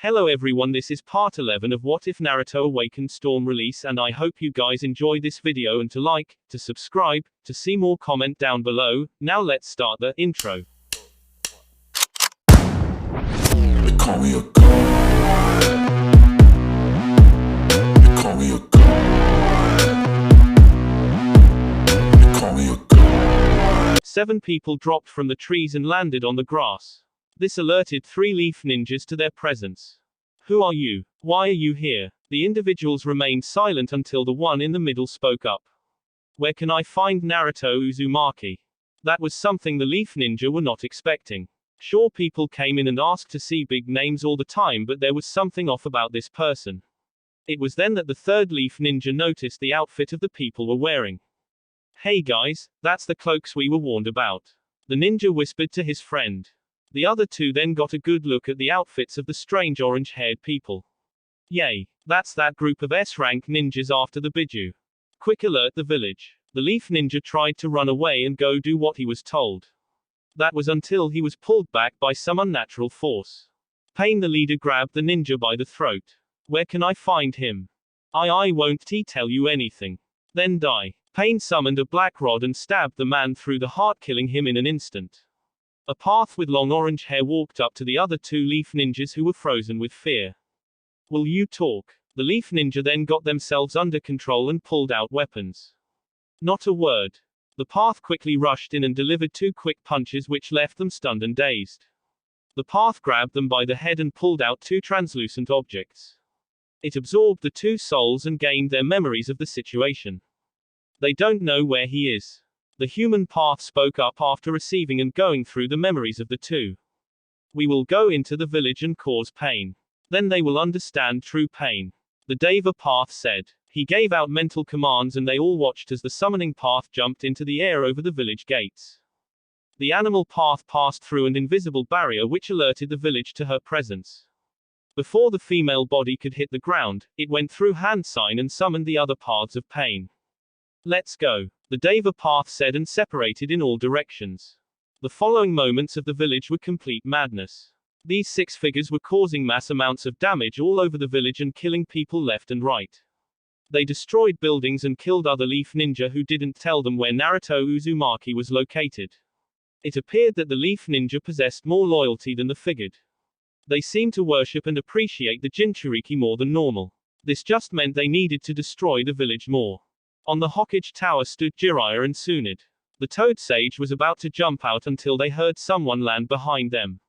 Hello everyone, this is part 11 of What If Naruto Awakened Storm release, and I hope you guys enjoy this video and to like, to subscribe, to see more, comment down below. Now let's start the intro. They call me a god. They call me a god. They call me a god. 7 people dropped from the trees and landed on the grass. This alerted 3 leaf ninjas to their presence. Who are you? Why are you here? The individuals remained silent until the one in the middle spoke up. Where can I find Naruto Uzumaki? That was something the leaf ninja were not expecting. Sure, people came in and asked to see big names all the time, but there was something off about this person. It was then that the third leaf ninja noticed the outfit of the people were wearing. Hey guys, that's the cloaks we were warned about. The ninja whispered to his friend. The other 2 then got a good look at the outfits of the strange orange-haired people. Yay, that's that group of S-rank ninjas after the Biju. Quick alert the village. The leaf ninja tried to run away and go do what he was told. That was until he was pulled back by some unnatural force. Pain the leader grabbed the ninja by the throat. Where can I find him? I won't tell you anything. Then die. Pain summoned a black rod and stabbed the man through the heart, killing him in an instant. A path with long orange hair walked up to the other 2 leaf ninjas who were frozen with fear. Will you talk? The leaf ninja then got themselves under control and pulled out weapons. Not a word. The path quickly rushed in and delivered 2 quick punches which left them stunned and dazed. The path grabbed them by the head and pulled out 2 translucent objects. It absorbed the 2 souls and gained their memories of the situation. They don't know where he is. The human path spoke up after receiving and going through the memories of the 2. We will go into the village and cause pain. Then they will understand true pain. The Deva path said. He gave out mental commands and they all watched as the summoning path jumped into the air over the village gates. The animal path passed through an invisible barrier which alerted the village to her presence. Before the female body could hit the ground, it went through hand sign and summoned the other paths of pain. Let's go. The Deva path said and separated in all directions. The following moments of the village were complete madness. These 6 figures were causing mass amounts of damage all over the village and killing people left and right. They destroyed buildings and killed other leaf ninja who didn't tell them where Naruto Uzumaki was located. It appeared that the leaf ninja possessed more loyalty than the figured. They seemed to worship and appreciate the Jinchuriki more than normal. This just meant they needed to destroy the village more. On the Hokage Tower stood Jiraiya and Tsunade. The Toad Sage was about to jump out until they heard someone land behind them.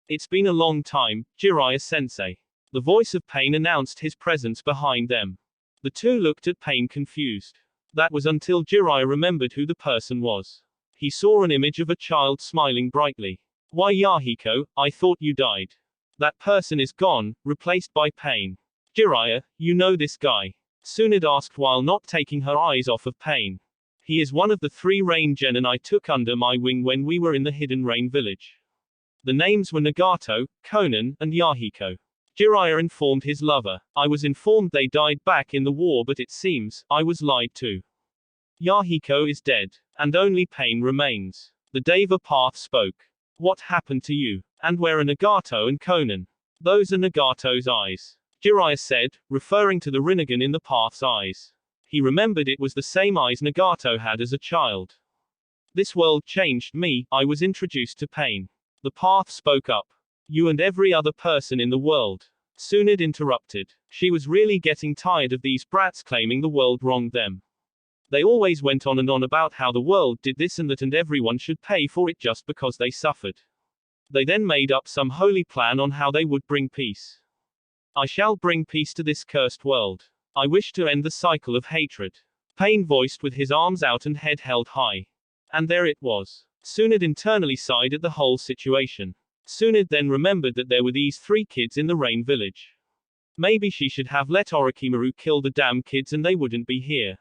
It's been a long time, Jiraiya-sensei. The voice of Pain announced his presence behind them. The 2 looked at Pain confused. That was until Jiraiya remembered who the person was. He saw an image of a child smiling brightly. Why Yahiko, I thought you died. That person is gone, replaced by Pain. Jiraiya, you know this guy? Tsunade asked while not taking her eyes off of Pain. He is one of the 3 rain genin I took under my wing when we were in the Hidden Rain village. The names were Nagato, Konan, and Yahiko. Jiraiya informed his lover. I was informed they died back in the war, but it seems I was lied to. Yahiko is dead, and only Pain remains. The Deva path spoke. What happened to you? And where are Nagato and Konan? Those are Nagato's eyes. Jiraiya said, referring to the Rinnegan in the path's eyes. He remembered it was the same eyes Nagato had as a child. This world changed me, I was introduced to pain. The path spoke up. You and every other person in the world. Tsunade interrupted. She was really getting tired of these brats claiming the world wronged them. They always went on and on about how the world did this and that and everyone should pay for it just because they suffered. They then made up some holy plan on how they would bring peace. I shall bring peace to this cursed world. I wish to end the cycle of hatred. Pain voiced with his arms out and head held high. And there it was. Tsunade internally sighed at the whole situation. Tsunade then remembered that there were these 3 kids in the Rain village. Maybe she should have let Orochimaru kill the damn kids and they wouldn't be here.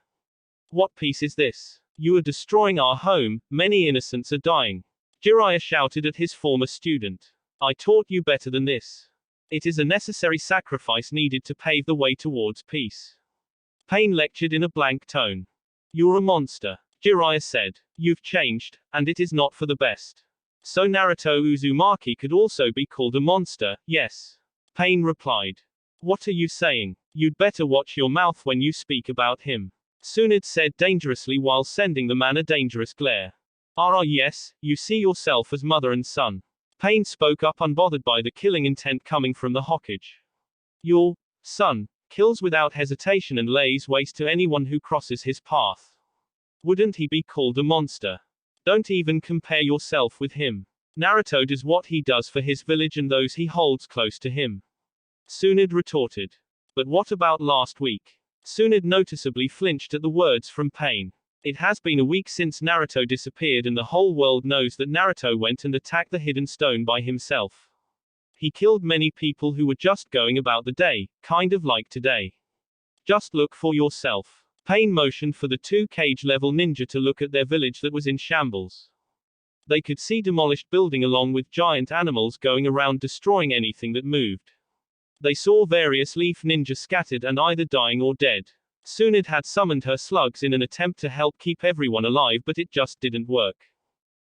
What peace is this? You are destroying our home, many innocents are dying. Jiraiya shouted at his former student. I taught you better than this. It is a necessary sacrifice needed to pave the way towards peace. Pain lectured in a blank tone. You're a monster, Jiraiya said. You've changed, and it is not for the best. So Naruto Uzumaki could also be called a monster, yes. Pain replied. What are you saying? You'd better watch your mouth when you speak about him. Tsunade said dangerously while sending the man a dangerous glare. Yes, you see yourself as mother and son. Pain spoke up unbothered by the killing intent coming from the Hokage. Your son kills without hesitation and lays waste to anyone who crosses his path. Wouldn't he be called a monster? Don't even compare yourself with him. Naruto does what he does for his village and those he holds close to him. Tsunade retorted. But what about last week? Tsunade noticeably flinched at the words from Pain. It has been a week since Naruto disappeared and the whole world knows that Naruto went and attacked the hidden stone by himself. He killed many people who were just going about the day, kind of like today. Just look for yourself. Pain motioned for the two cage-level ninja to look at their village that was in shambles. They could see demolished building along with giant animals going around destroying anything that moved. They saw various leaf ninjas scattered and either dying or dead. Tsunade had summoned her slugs in an attempt to help keep everyone alive, but it just didn't work.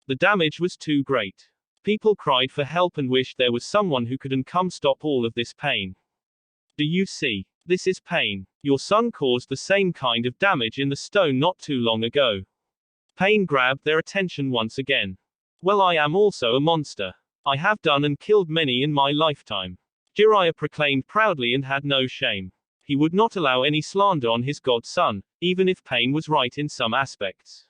The damage was too great. People cried for help and wished there was someone who could come stop all of this pain. Do you see? This is Pain. Your son caused the same kind of damage in the stone not too long ago. Pain grabbed their attention once again. Well, I am also a monster. I have done and killed many in my lifetime. Jiraiya proclaimed proudly and had no shame. He would not allow any slander on his godson, even if Pain was right in some aspects.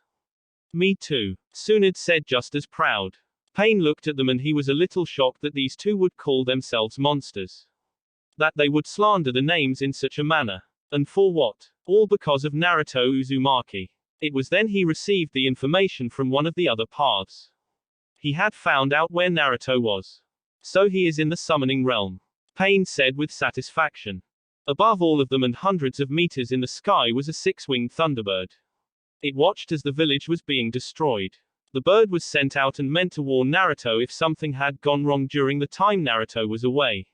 Me too, Tsunade said just as proud. Pain looked at them and he was a little shocked that these two would call themselves monsters. That they would slander the names in such a manner. And for what? All because of Naruto Uzumaki. It was then he received the information from one of the other paths. He had found out where Naruto was. So he is in the summoning realm. Pain said with satisfaction. Above all of them and hundreds of meters in the sky was a six-winged thunderbird. It watched as the village was being destroyed. The bird was sent out and meant to warn Naruto if something had gone wrong during the time Naruto was away.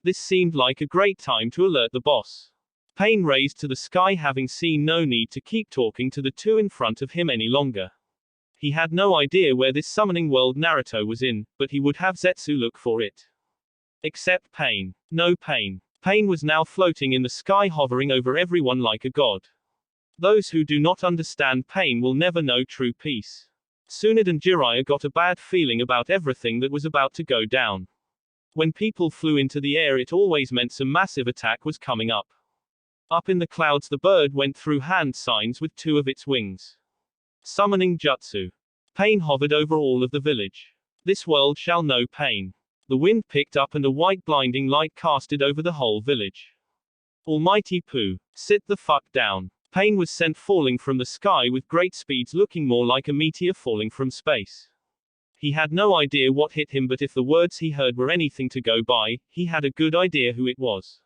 This seemed like a great time to alert the boss. Pain raised to the sky, having seen no need to keep talking to the two in front of him any longer. He had no idea where this summoning world Naruto was in, but he would have Zetsu look for it. Except Pain. No Pain. Pain was now floating in the sky, hovering over everyone like a god. Those who do not understand Pain will never know true peace. Tsunade and Jiraiya got a bad feeling about everything that was about to go down. When people flew into the air, it always meant some massive attack was coming up. Up in the clouds, the bird went through hand signs with two of its wings. Summoning jutsu. Pain hovered over all of the village. This world shall know Pain. The wind picked up and a white blinding light casted over the whole village. Almighty Pooh, sit the fuck down. Pain was sent falling from the sky with great speeds, looking more like a meteor falling from space. He had no idea what hit him, but if the words he heard were anything to go by, he had a good idea who it was.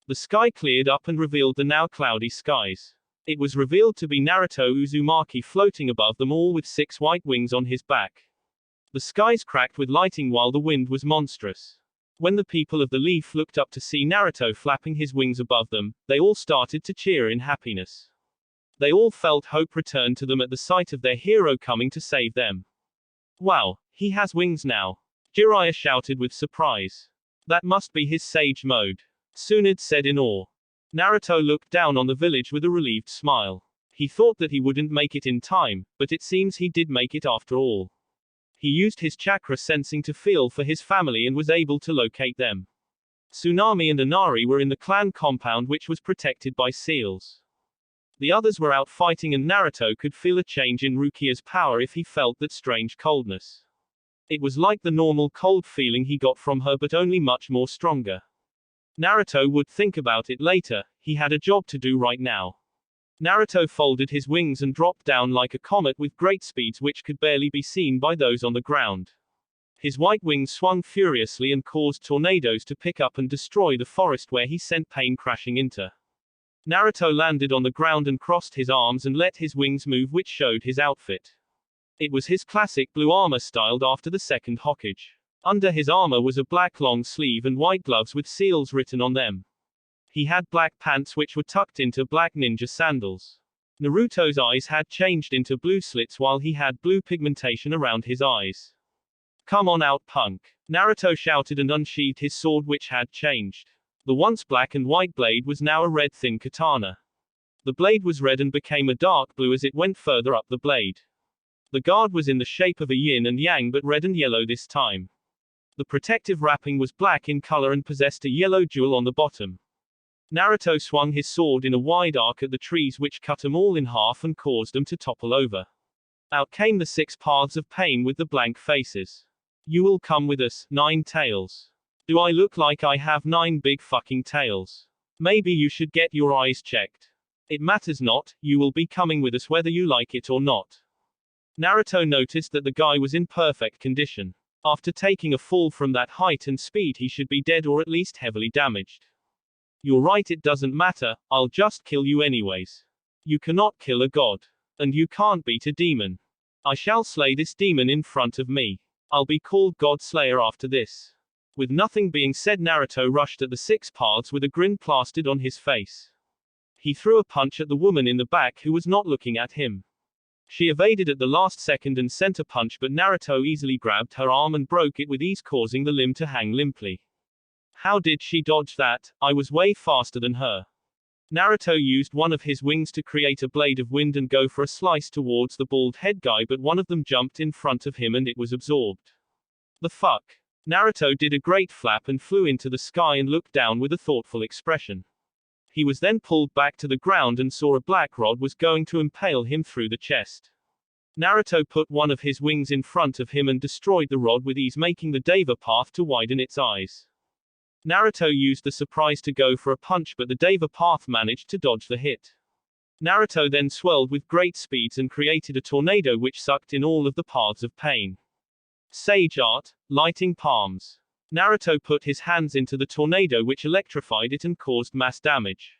The sky cleared up and revealed the now cloudy skies. It was revealed to be Naruto Uzumaki floating above them all with 6 white wings on his back. The skies cracked with lightning while the wind was monstrous. When the people of the Leaf looked up to see Naruto flapping his wings above them, they all started to cheer in happiness. They all felt hope return to them at the sight of their hero coming to save them. Wow, he has wings now. Jiraiya shouted with surprise. That must be his Sage mode. Tsunade said in awe. Naruto looked down on the village with a relieved smile. He thought that he wouldn't make it in time, but it seems he did make it after all. He used his chakra sensing to feel for his family and was able to locate them. Tsunami and Inari were in the clan compound, which was protected by seals. The others were out fighting, and Naruto could feel a change in Rukia's power if he felt that strange coldness. It was like the normal cold feeling he got from her, but only much more stronger. Naruto would think about it later, he had a job to do right now. Naruto folded his wings and dropped down like a comet with great speeds which could barely be seen by those on the ground. His white wings swung furiously and caused tornadoes to pick up and destroy the forest where he sent Pain crashing into. Naruto landed on the ground and crossed his arms and let his wings move, which showed his outfit. It was his classic blue armor styled after the second Hokage. Under his armor was a black long sleeve and white gloves with seals written on them. He had black pants which were tucked into black ninja sandals. Naruto's eyes had changed into blue slits while he had blue pigmentation around his eyes. Come on out, punk. Naruto shouted and unsheathed his sword, which had changed. The once black and white blade was now a red thin katana. The blade was red and became a dark blue as it went further up the blade. The guard was in the shape of a yin and yang but red and yellow this time. The protective wrapping was black in color and possessed a yellow jewel on the bottom. Naruto swung his sword in a wide arc at the trees, which cut them all in half and caused them to topple over. Out came the 6 paths of pain with the blank faces. You will come with us, 9 tails. Do I look like I have 9 big fucking tails? Maybe you should get your eyes checked. It matters not, you will be coming with us whether you like it or not. Naruto noticed that the guy was in perfect condition. After taking a fall from that height and speed, he should be dead or at least heavily damaged. You're right, it doesn't matter, I'll just kill you anyways. You cannot kill a god. And you can't beat a demon. I shall slay this demon in front of me. I'll be called God Slayer after this. With nothing being said, Naruto rushed at the 6 paths with a grin plastered on his face. He threw a punch at the woman in the back who was not looking at him. She evaded at the last second and sent a punch, but Naruto easily grabbed her arm and broke it with ease, causing the limb to hang limply. How did she dodge that? I was way faster than her. Naruto used one of his wings to create a blade of wind and go for a slice towards the bald head guy, but one of them jumped in front of him and it was absorbed. The fuck? Naruto did a great flap and flew into the sky and looked down with a thoughtful expression. He was then pulled back to the ground and saw a black rod was going to impale him through the chest. Naruto put one of his wings in front of him and destroyed the rod with ease, making the Deva path to widen its eyes. Naruto used the surprise to go for a punch, but the Deva path managed to dodge the hit. Naruto then swirled with great speeds and created a tornado which sucked in all of the paths of pain. Sage art, lighting palms. Naruto put his hands into the tornado which electrified it and caused mass damage.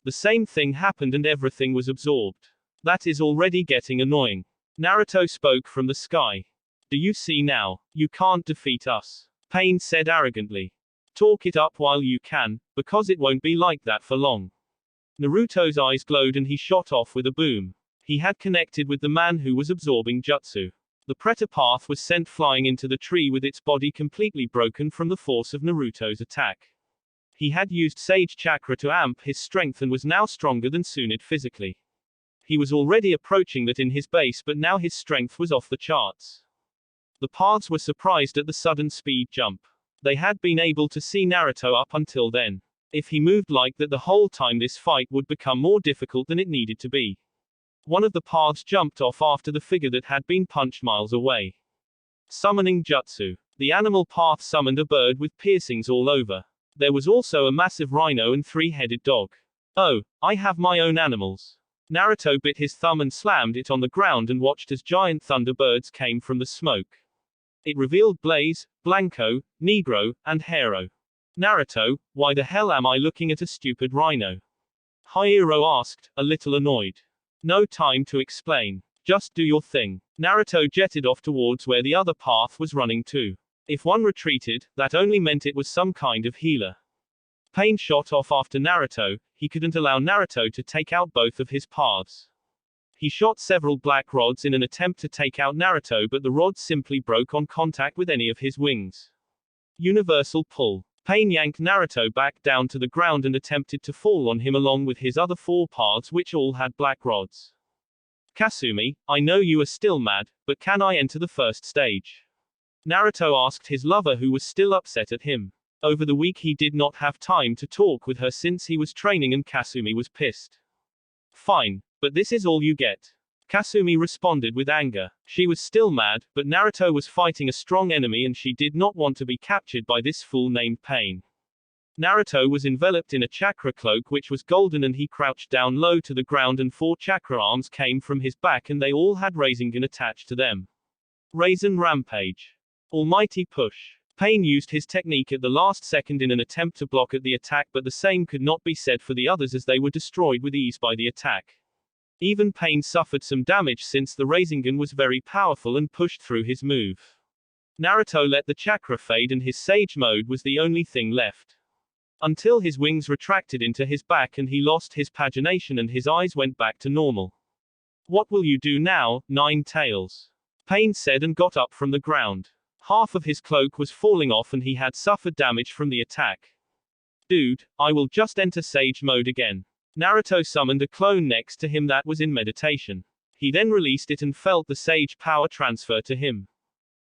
The same thing happened and everything was absorbed. That is already getting annoying. Naruto spoke from the sky. Do you see now? You can't defeat us. Pain said arrogantly. Talk it up while you can, because it won't be like that for long. Naruto's eyes glowed and he shot off with a boom. He had connected with the man who was absorbing jutsu. The Predator path was sent flying into the tree with its body completely broken from the force of Naruto's attack. He had used Sage Chakra to amp his strength and was now stronger than Tsunade physically. He was already approaching that in his base, but now his strength was off the charts. The paths were surprised at the sudden speed jump. They had been able to see Naruto up until then. If he moved like that the whole time, this fight would become more difficult than it needed to be. One of the paths jumped off after the figure that had been punched miles away. Summoning Jutsu. The animal path summoned a bird with piercings all over. There was also a massive rhino and 3-headed dog. Oh, I have my own animals. Naruto bit his thumb and slammed it on the ground and watched as giant thunderbirds came from the smoke. It revealed Blaze, Blanco, Negro, and Hero. Naruto, why the hell am I looking at a stupid rhino? Hiro asked, a little annoyed. No time to explain. Just do your thing. Naruto jetted off towards where the other path was running to. If one retreated, that only meant it was some kind of healer. Pain shot off after Naruto. He couldn't allow Naruto to take out both of his paths. He shot several black rods in an attempt to take out Naruto, but the rods simply broke on contact with any of his wings. Universal pull. Pain yanked Naruto back down to the ground and attempted to fall on him along with his other 4 paths, which all had black rods. Kasumi, I know you are still mad, but can I enter the first stage? Naruto asked his lover, who was still upset at him. Over the week he did not have time to talk with her since he was training and Kasumi was pissed. Fine, but this is all you get. Kasumi responded with anger. She was still mad, but Naruto was fighting a strong enemy and she did not want to be captured by this fool named Pain. Naruto was enveloped in a chakra cloak which was golden and he crouched down low to the ground and 4 chakra arms came from his back and they all had Rasengan attached to them. Raisin Rampage. Almighty Push. Pain used his technique at the last second in an attempt to block at the attack, but the same could not be said for the others as they were destroyed with ease by the attack. Even Pain suffered some damage since the Rasengan was very powerful and pushed through his move. Naruto let the chakra fade and his Sage mode was the only thing left. Until his wings retracted into his back and he lost his pagination and his eyes went back to normal. What will you do now, 9 Tails? Pain said and got up from the ground. Half of his cloak was falling off and he had suffered damage from the attack. Dude, I will just enter Sage mode again. Naruto summoned a clone next to him that was in meditation. He then released it and felt the Sage power transfer to him.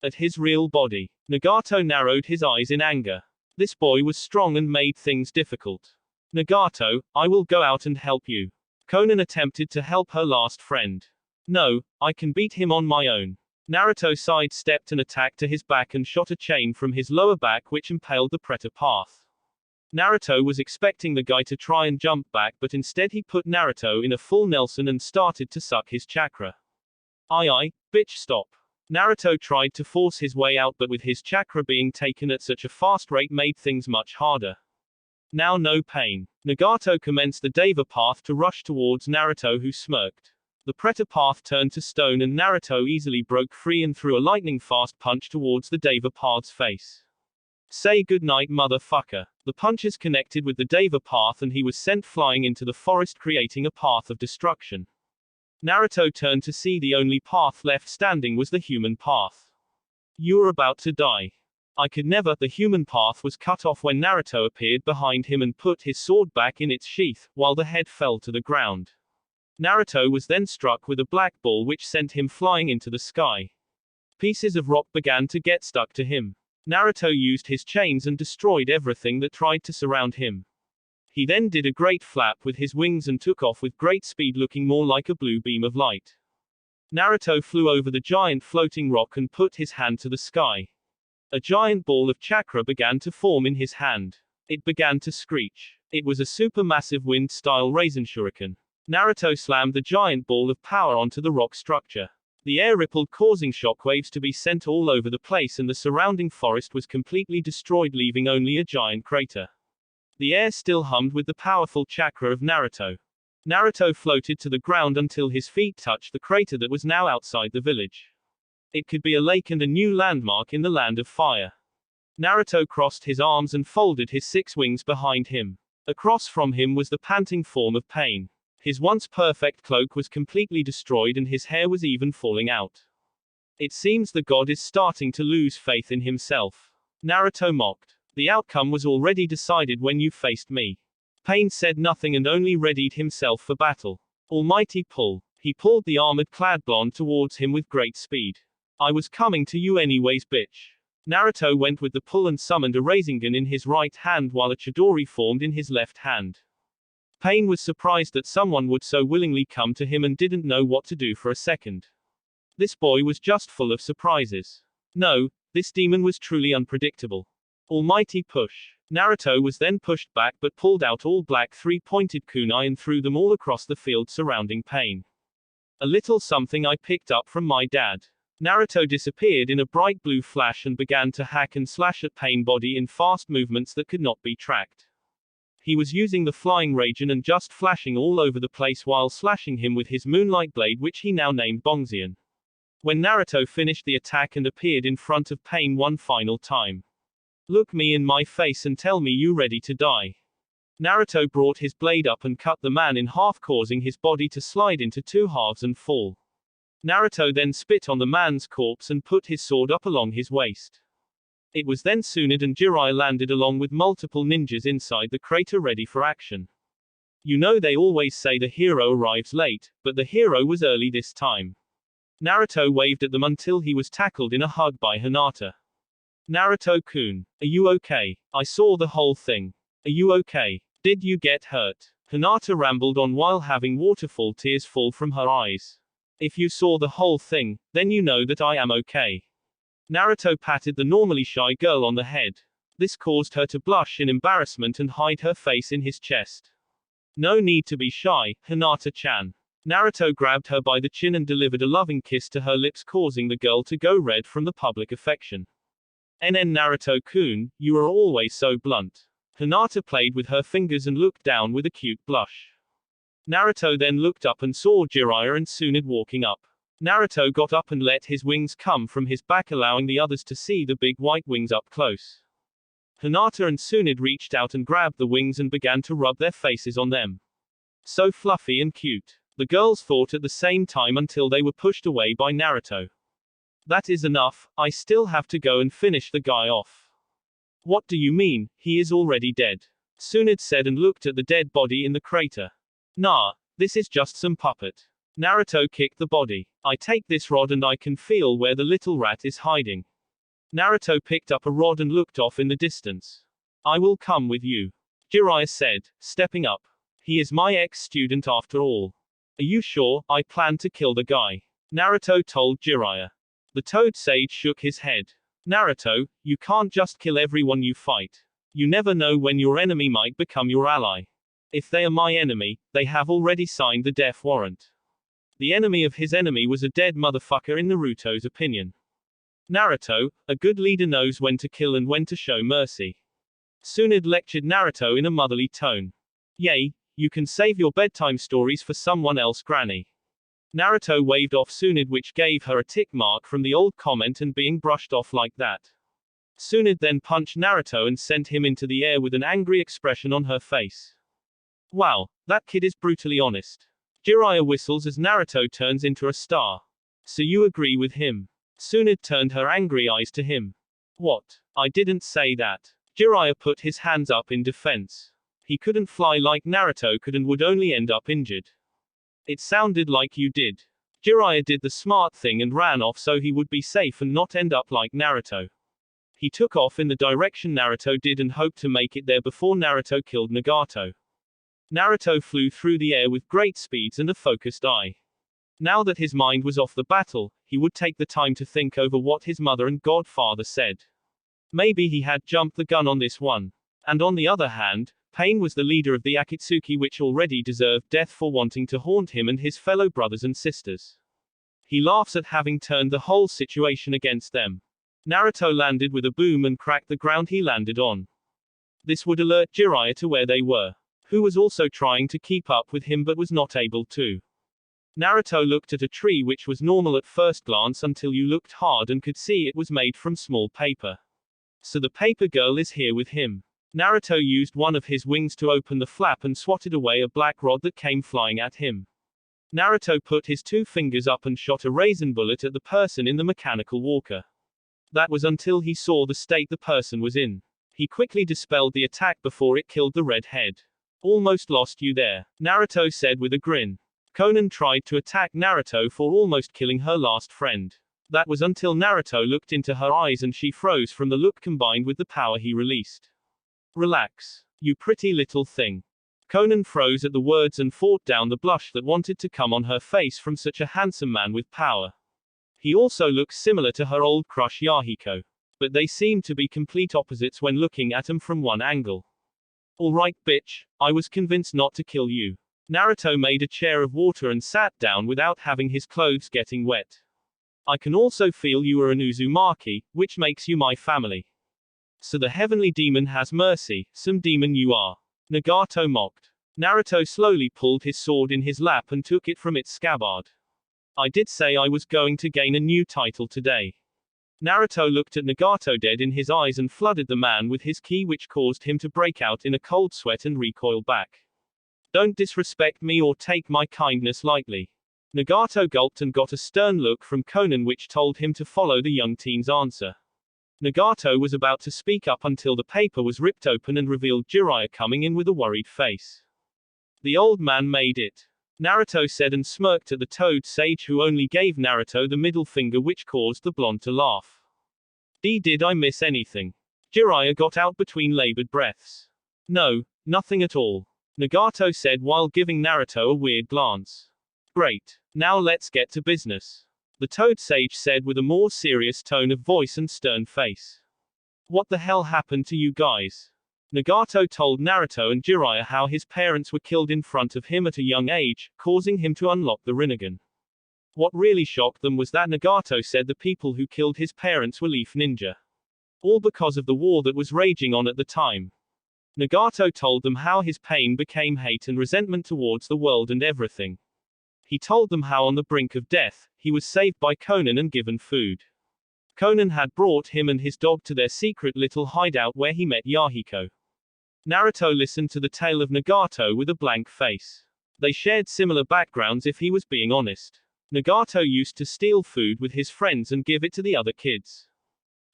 At his real body, Nagato narrowed his eyes in anger. This boy was strong and made things difficult. Nagato, I will go out and help you. Konan attempted to help her last friend. No, I can beat him on my own. Naruto sidestepped an attack to his back and shot a chain from his lower back which impaled the Preta path. Naruto was expecting the guy to try and jump back, but instead he put Naruto in a full Nelson and started to suck his chakra. Aye, bitch, stop. Naruto tried to force his way out, but with his chakra being taken at such a fast rate made things much harder. Now no pain. Nagato commenced the Deva path to rush towards Naruto, who smirked. The Preta path turned to stone and Naruto easily broke free and threw a lightning-fast punch towards the Deva path's face. Say goodnight, motherfucker. The punches connected with the Deva path and he was sent flying into the forest, creating a path of destruction. Naruto turned to see the only path left standing was the human path. You are about to die. I could never. The human path was cut off when Naruto appeared behind him and put his sword back in its sheath, while the head fell to the ground. Naruto was then struck with a black ball which sent him flying into the sky. Pieces of rock began to get stuck to him. Naruto used his chains and destroyed everything that tried to surround him. He then did a great flap with his wings and took off with great speed, looking more like a blue beam of light. Naruto flew over the giant floating rock and put his hand to the sky. A giant ball of chakra began to form in his hand. It began to screech. It was a supermassive wind-style raisin shuriken. Naruto slammed the giant ball of power onto the rock structure. The air rippled, causing shockwaves to be sent all over the place, and the surrounding forest was completely destroyed, leaving only a giant crater. The air still hummed with the powerful chakra of Naruto. Naruto floated to the ground until his feet touched the crater that was now outside the village. It could be a lake and a new landmark in the land of fire. Naruto crossed his arms and folded his 6 wings behind him. Across from him was the panting form of Pain. His once perfect cloak was completely destroyed and his hair was even falling out. It seems the god is starting to lose faith in himself. Naruto mocked. The outcome was already decided when you faced me. Pain said nothing and only readied himself for battle. Almighty pull. He pulled the armored-clad blonde towards him with great speed. I was coming to you anyways, bitch. Naruto went with the pull and summoned a Rasengan in his right hand while a Chidori formed in his left hand. Pain was surprised that someone would so willingly come to him and didn't know what to do for a second. This boy was just full of surprises. No, this demon was truly unpredictable. Almighty push. Naruto was then pushed back but pulled out all black 3-pointed kunai and threw them all across the field surrounding Pain. A little something I picked up from my dad. Naruto disappeared in a bright blue flash and began to hack and slash at Pain body in fast movements that could not be tracked. He was using the flying Raijin and just flashing all over the place while slashing him with his moonlight blade, which he now named Bongzian. When Naruto finished the attack and appeared in front of Pain one final time. Look me in my face and tell me you ready to die. Naruto brought his blade up and cut the man in half, causing his body to slide into 2 halves and fall. Naruto then spit on the man's corpse and put his sword up along his waist. It was then Tsunade and Jiraiya landed along with multiple ninjas inside the crater ready for action. You know they always say the hero arrives late, but the hero was early this time. Naruto waved at them until he was tackled in a hug by Hinata. Naruto-kun, are you okay? I saw the whole thing. Are you okay? Did you get hurt? Hinata rambled on while having waterfall tears fall from her eyes. If you saw the whole thing, then you know that I am okay. Naruto patted the normally shy girl on the head. This caused her to blush in embarrassment and hide her face in his chest. No need to be shy, Hinata-chan. Naruto grabbed her by the chin and delivered a loving kiss to her lips, causing the girl to go red from the public affection. Naruto-kun, you are always so blunt. Hinata played with her fingers and looked down with a cute blush. Naruto then looked up and saw Jiraiya and Tsunade walking up. Naruto got up and let his wings come from his back, allowing the others to see the big white wings up close. Hinata and Tsunade reached out and grabbed the wings and began to rub their faces on them. So fluffy and cute. The girls thought at the same time until they were pushed away by Naruto. That is enough, I still have to go and finish the guy off. What do you mean, he is already dead? Tsunade said and looked at the dead body in the crater. Nah, this is just some puppet. Naruto kicked the body. I take this rod and I can feel where the little rat is hiding. Naruto picked up a rod and looked off in the distance. I will come with you. Jiraiya said, stepping up. He is my ex-student after all. Are you sure? I plan to kill the guy. Naruto told Jiraiya. The Toad Sage shook his head. Naruto, you can't just kill everyone you fight. You never know when your enemy might become your ally. If they are my enemy, they have already signed the death warrant. The enemy of his enemy was a dead motherfucker in Naruto's opinion. Naruto, a good leader knows when to kill and when to show mercy. Tsunade lectured Naruto in a motherly tone. Yay, you can save your bedtime stories for someone else, Granny. Naruto waved off Tsunade, which gave her a tick mark from the old comment and being brushed off like that. Tsunade then punched Naruto and sent him into the air with an angry expression on her face. Wow, that kid is brutally honest. Jiraiya whistles as Naruto turns into a star. So you agree with him? Tsunade turned her angry eyes to him. What? I didn't say that. Jiraiya put his hands up in defense. He couldn't fly like Naruto could and would only end up injured. It sounded like you did. Jiraiya did the smart thing and ran off so he would be safe and not end up like Naruto. He took off in the direction Naruto did and hoped to make it there before Naruto killed Nagato. Naruto flew through the air with great speeds and a focused eye. Now that his mind was off the battle, he would take the time to think over what his mother and godfather said. Maybe he had jumped the gun on this one. And on the other hand, Pain was the leader of the Akatsuki, which already deserved death for wanting to haunt him and his fellow brothers and sisters. He laughs at having turned the whole situation against them. Naruto landed with a boom and cracked the ground he landed on. This would alert Jiraiya to where they were, who was also trying to keep up with him but was not able to. Naruto looked at a tree which was normal at first glance until you looked hard and could see it was made from small paper. So the paper girl is here with him. Naruto used one of his wings to open the flap and swatted away a black rod that came flying at him. Naruto put his 2 fingers up and shot a raisin bullet at the person in the mechanical walker. That was until he saw the state the person was in. He quickly dispelled the attack before it killed the red head. Almost lost you there, Naruto said with a grin. Konan tried to attack Naruto for almost killing her last friend. That was until Naruto looked into her eyes and she froze from the look combined with the power he released. Relax, you pretty little thing. Konan froze at the words and fought down the blush that wanted to come on her face from such a handsome man with power. He also looks similar to her old crush Yahiko. But they seemed to be complete opposites when looking at him from one angle. Alright bitch, I was convinced not to kill you. Naruto made a chair of water and sat down without having his clothes getting wet. I can also feel you are an Uzumaki, which makes you my family. So the heavenly demon has mercy, some demon you are. Nagato mocked. Naruto slowly pulled his sword in his lap and took it from its scabbard. I did say I was going to gain a new title today. Naruto looked at Nagato dead in his eyes and flooded the man with his ki, which caused him to break out in a cold sweat and recoil back. Don't disrespect me or take my kindness lightly. Nagato gulped and got a stern look from Konan, which told him to follow the young teen's answer. Nagato was about to speak up until the paper was ripped open and revealed Jiraiya coming in with a worried face. The old man made it. Naruto said and smirked at the Toad Sage, who only gave Naruto the middle finger, which caused the blonde to laugh. Did I miss anything? Jiraiya got out between labored breaths. No, nothing at all. Nagato said while giving Naruto a weird glance. Great. Now let's get to business. The Toad Sage said with a more serious tone of voice and stern face. What the hell happened to you guys? Nagato told Naruto and Jiraiya how his parents were killed in front of him at a young age, causing him to unlock the Rinnegan. What really shocked them was that Nagato said the people who killed his parents were Leaf Ninja. All because of the war that was raging on at the time. Nagato told them how his pain became hate and resentment towards the world and everything. He told them how on the brink of death, he was saved by Konan and given food. Konan had brought him and his dog to their secret little hideout where he met Yahiko. Naruto listened to the tale of Nagato with a blank face. They shared similar backgrounds if he was being honest. Nagato used to steal food with his friends and give it to the other kids.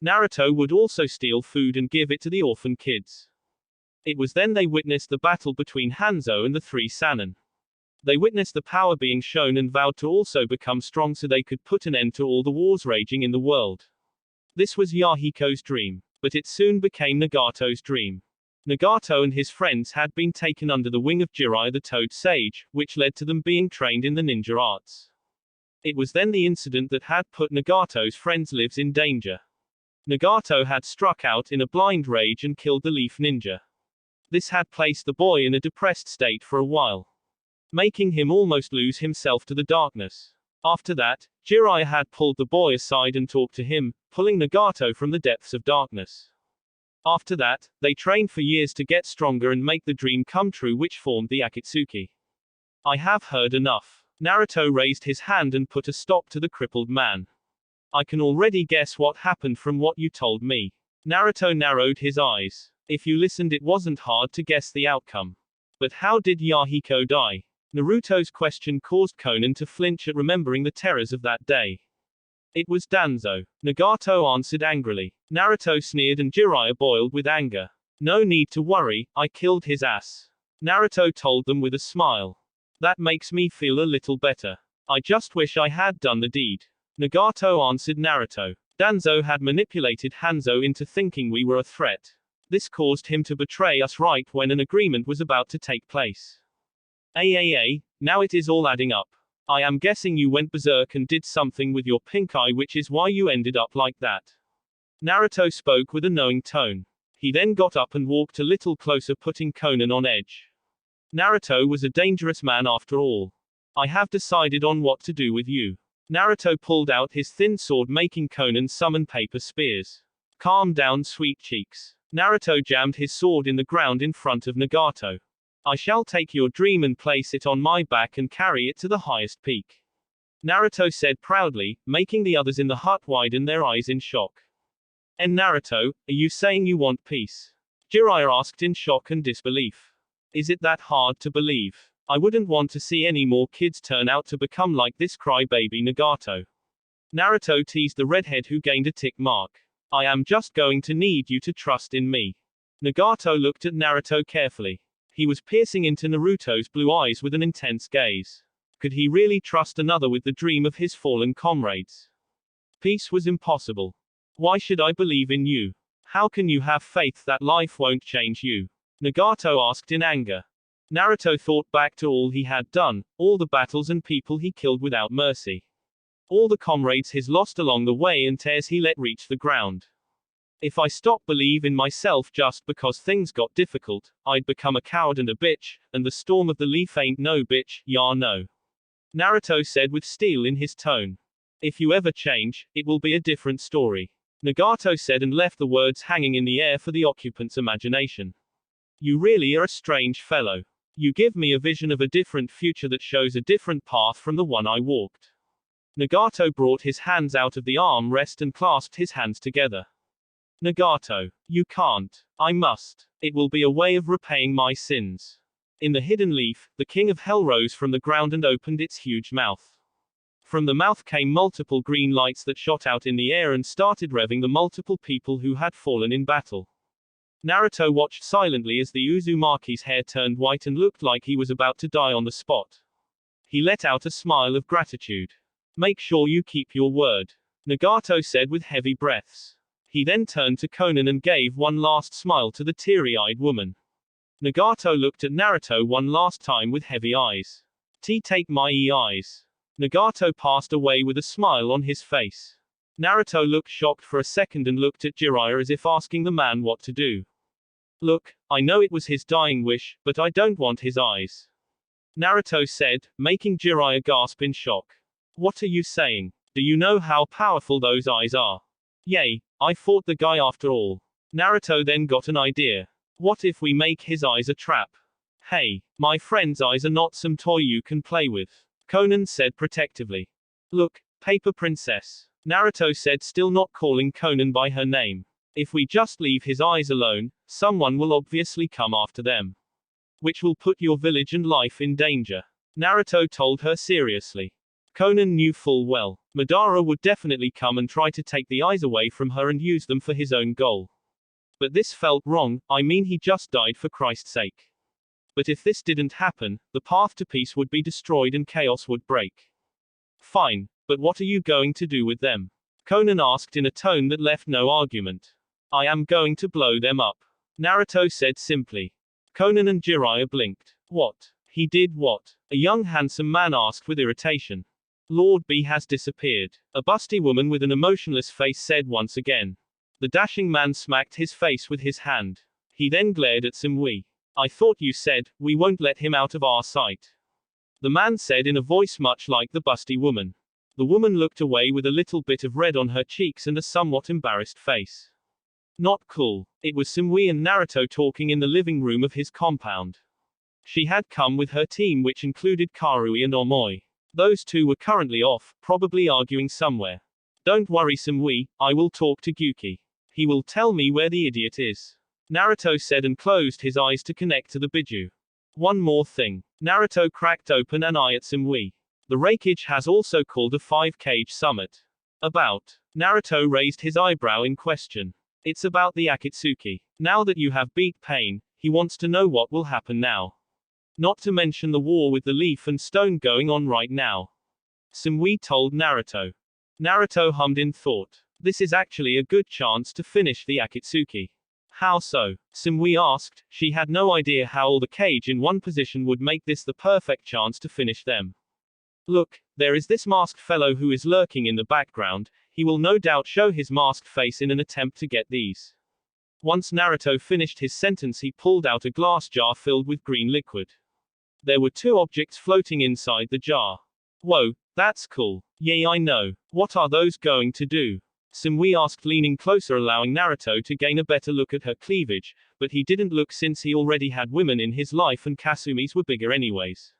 Naruto would also steal food and give it to the orphan kids. It was then they witnessed the battle between Hanzo and the three Sannin. They witnessed the power being shown and vowed to also become strong so they could put an end to all the wars raging in the world. This was Yahiko's dream, but it soon became Nagato's dream. Nagato and his friends had been taken under the wing of Jiraiya the Toad Sage, which led to them being trained in the ninja arts. It was then the incident that had put Nagato's friends' lives in danger. Nagato had struck out in a blind rage and killed the Leaf Ninja. This had placed the boy in a depressed state for a while, making him almost lose himself to the darkness. After that, Jiraiya had pulled the boy aside and talked to him, pulling Nagato from the depths of darkness. After that, they trained for years to get stronger and make the dream come true, which formed the Akatsuki. I have heard enough. Naruto raised his hand and put a stop to the crippled man. I can already guess what happened from what you told me. Naruto narrowed his eyes. If you listened, it wasn't hard to guess the outcome. But how did Yahiko die? Naruto's question caused Konan to flinch at remembering the terrors of that day. It was Danzo. Nagato answered angrily. Naruto sneered and Jiraiya boiled with anger. No need to worry, I killed his ass. Naruto told them with a smile. That makes me feel a little better. I just wish I had done the deed. Nagato answered Naruto. Danzo had manipulated Hanzo into thinking we were a threat. This caused him to betray us right when an agreement was about to take place. Now it is all adding up. I am guessing you went berserk and did something with your pink eye, which is why you ended up like that. Naruto spoke with a knowing tone. He then got up and walked a little closer, putting Konan on edge. Naruto was a dangerous man after all. I have decided on what to do with you. Naruto pulled out his thin sword, making Konan summon paper spears. Calm down, sweet cheeks. Naruto jammed his sword in the ground in front of Nagato. I shall take your dream and place it on my back and carry it to the highest peak. Naruto said proudly, making the others in the hut widen their eyes in shock. And Naruto, are you saying you want peace? Jiraiya asked in shock and disbelief. Is it that hard to believe? I wouldn't want to see any more kids turn out to become like this crybaby Nagato. Naruto teased the redhead, who gained a tick mark. I am just going to need you to trust in me. Nagato looked at Naruto carefully. He was piercing into Naruto's blue eyes with an intense gaze. Could he really trust another with the dream of his fallen comrades? Peace was impossible. Why should I believe in you? How can you have faith that life won't change you? Nagato asked in anger. Naruto thought back to all he had done, all the battles and people he killed without mercy. All the comrades he's lost along the way and tears he let reach the ground. If I stop believe in myself just because things got difficult, I'd become a coward and a bitch, and the storm of the leaf ain't no bitch, ya no. Naruto said with steel in his tone. If you ever change, it will be a different story. Nagato said and left the words hanging in the air for the occupant's imagination. You really are a strange fellow. You give me a vision of a different future that shows a different path from the one I walked. Nagato brought his hands out of the armrest and clasped his hands together. Nagato, you can't. I must. It will be a way of repaying my sins. In the hidden leaf, the king of hell rose from the ground and opened its huge mouth. From the mouth came multiple green lights that shot out in the air and started revving the multiple people who had fallen in battle. Naruto watched silently as the Uzumaki's hair turned white and looked like he was about to die on the spot. He let out a smile of gratitude. Make sure you keep your word, Nagato said with heavy breaths. He then turned to Konan and gave one last smile to the teary-eyed woman. Nagato looked at Naruto one last time with heavy eyes. Take my eyes. Nagato passed away with a smile on his face. Naruto looked shocked for a second and looked at Jiraiya as if asking the man what to do. Look, I know it was his dying wish, but I don't want his eyes, Naruto said, making Jiraiya gasp in shock. What are you saying? Do you know how powerful those eyes are? Yay, I fought the guy after all. Naruto then got an idea. What if we make his eyes a trap? Hey, my friend's eyes are not some toy you can play with, Konan said protectively. Look, Paper Princess, Naruto said, still not calling Konan by her name. If we just leave his eyes alone, someone will obviously come after them, which will put your village and life in danger, Naruto told her seriously. Conan knew full well, Madara would definitely come and try to take the eyes away from her and use them for his own goal. But this felt wrong, I mean he just died for Christ's sake. But if this didn't happen, the path to peace would be destroyed and chaos would break. Fine, but what are you going to do with them? Conan asked in a tone that left no argument. I am going to blow them up, Naruto said simply. Conan and Jiraiya blinked. What? He did what? A young handsome man asked with irritation. Lord B has disappeared, a busty woman with an emotionless face said once again. The dashing man smacked his face with his hand. He then glared at Simui. I thought you said, we won't let him out of our sight. The man said in a voice much like the busty woman. The woman looked away with a little bit of red on her cheeks and a somewhat embarrassed face. Not cool. It was Simui and Naruto talking in the living room of his compound. She had come with her team, which included Karui and Omoi. Those two were currently off, probably arguing somewhere. Don't worry Simui, I will talk to Gyuki. He will tell me where the idiot is. Naruto said and closed his eyes to connect to the Biju. One more thing. Naruto cracked open an eye at Simui. The Raikage has also called a 5-cage summit. About. Naruto raised his eyebrow in question. It's about the Akatsuki. Now that you have beat Pain, he wants to know what will happen now. Not to mention the war with the leaf and stone going on right now. Simui told Naruto. Naruto hummed in thought. This is actually a good chance to finish the Akatsuki. How so? Simui asked. She had no idea how all the cage in one position would make this the perfect chance to finish them. Look, there is this masked fellow who is lurking in the background. He will no doubt show his masked face in an attempt to get these. Once Naruto finished his sentence, he pulled out a glass jar filled with green liquid. There were 2 objects floating inside the jar. Whoa, that's cool. Yeah, I know. What are those going to do? Simui asked, leaning closer, allowing Naruto to gain a better look at her cleavage, but he didn't look since he already had women in his life and Kasumi's were bigger anyways.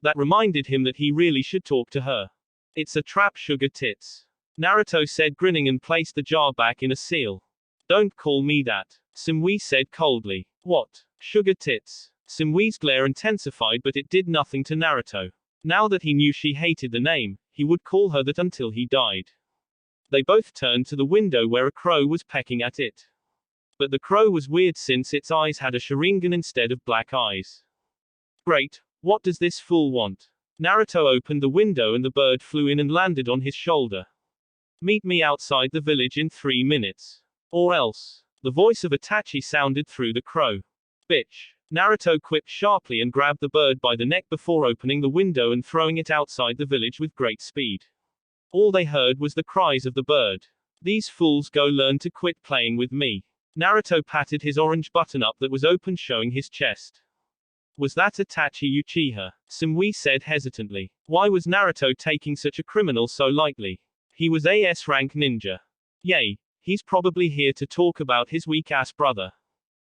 That reminded him that he really should talk to her. It's a trap, sugar tits. Naruto said, grinning, and placed the jar back in a seal. Don't call me that, Simui said coldly. What? Sugar tits? Simui's glare intensified, but it did nothing to Naruto. Now that he knew she hated the name, he would call her that until he died. They both turned to the window where a crow was pecking at it. But the crow was weird since its eyes had a Sharingan instead of black eyes. Great, what does this fool want? Naruto opened the window and the bird flew in and landed on his shoulder. Meet me outside the village in 3 minutes. Or else. The voice of Itachi sounded through the crow. Bitch. Naruto quipped sharply and grabbed the bird by the neck before opening the window and throwing it outside the village with great speed. All they heard was the cries of the bird. These fools go learn to quit playing with me. Naruto patted his orange button-up that was open, showing his chest. Was that Itachi Uchiha? Simui said hesitantly. Why was Naruto taking such a criminal so lightly? He was a S-rank ninja. Yay. He's probably here to talk about his weak-ass brother.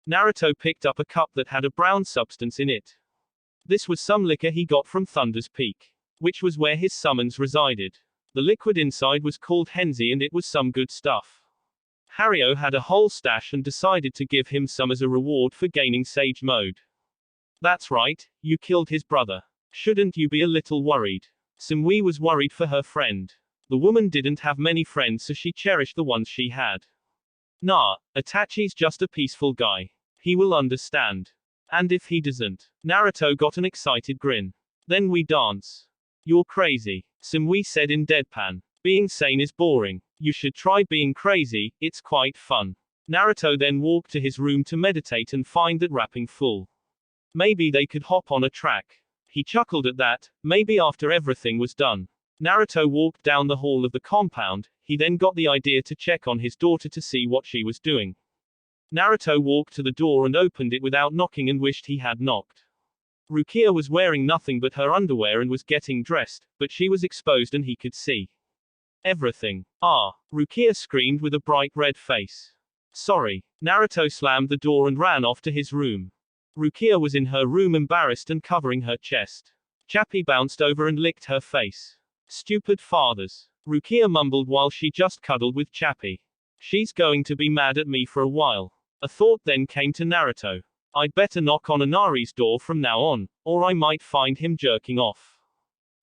Naruto picked up a cup that had a brown substance in it. This was some liquor he got from Thunder's Peak, which was where his summons resided. The liquid inside was called Henzi and it was some good stuff. Haruo had a whole stash and decided to give him some as a reward for gaining Sage Mode. That's right, you killed his brother. Shouldn't you be a little worried? Simui was worried for her friend. The woman didn't have many friends, so she cherished the ones she had. Nah, Itachi's just a peaceful guy. He will understand. And if he doesn't? Naruto got an excited grin. Then we dance. You're crazy, Simui said in deadpan. Being sane is boring. You should try being crazy, it's quite fun. Naruto then walked to his room to meditate and find that rapping full. Maybe they could hop on a track. He chuckled at that, maybe after everything was done. Naruto walked down the hall of the compound. He then got the idea to check on his daughter to see what she was doing. Naruto walked to the door and opened it without knocking and wished he had knocked. Rukia was wearing nothing but her underwear and was getting dressed, but she was exposed and he could see everything. Ah! Rukia screamed with a bright red face. Sorry. Naruto slammed the door and ran off to his room. Rukia was in her room, embarrassed and covering her chest. Chappie bounced over and licked her face. Stupid fathers. Rukia mumbled while she just cuddled with Chappie. She's going to be mad at me for a while. A thought then came to Naruto. I'd better knock on Inari's door from now on, or I might find him jerking off.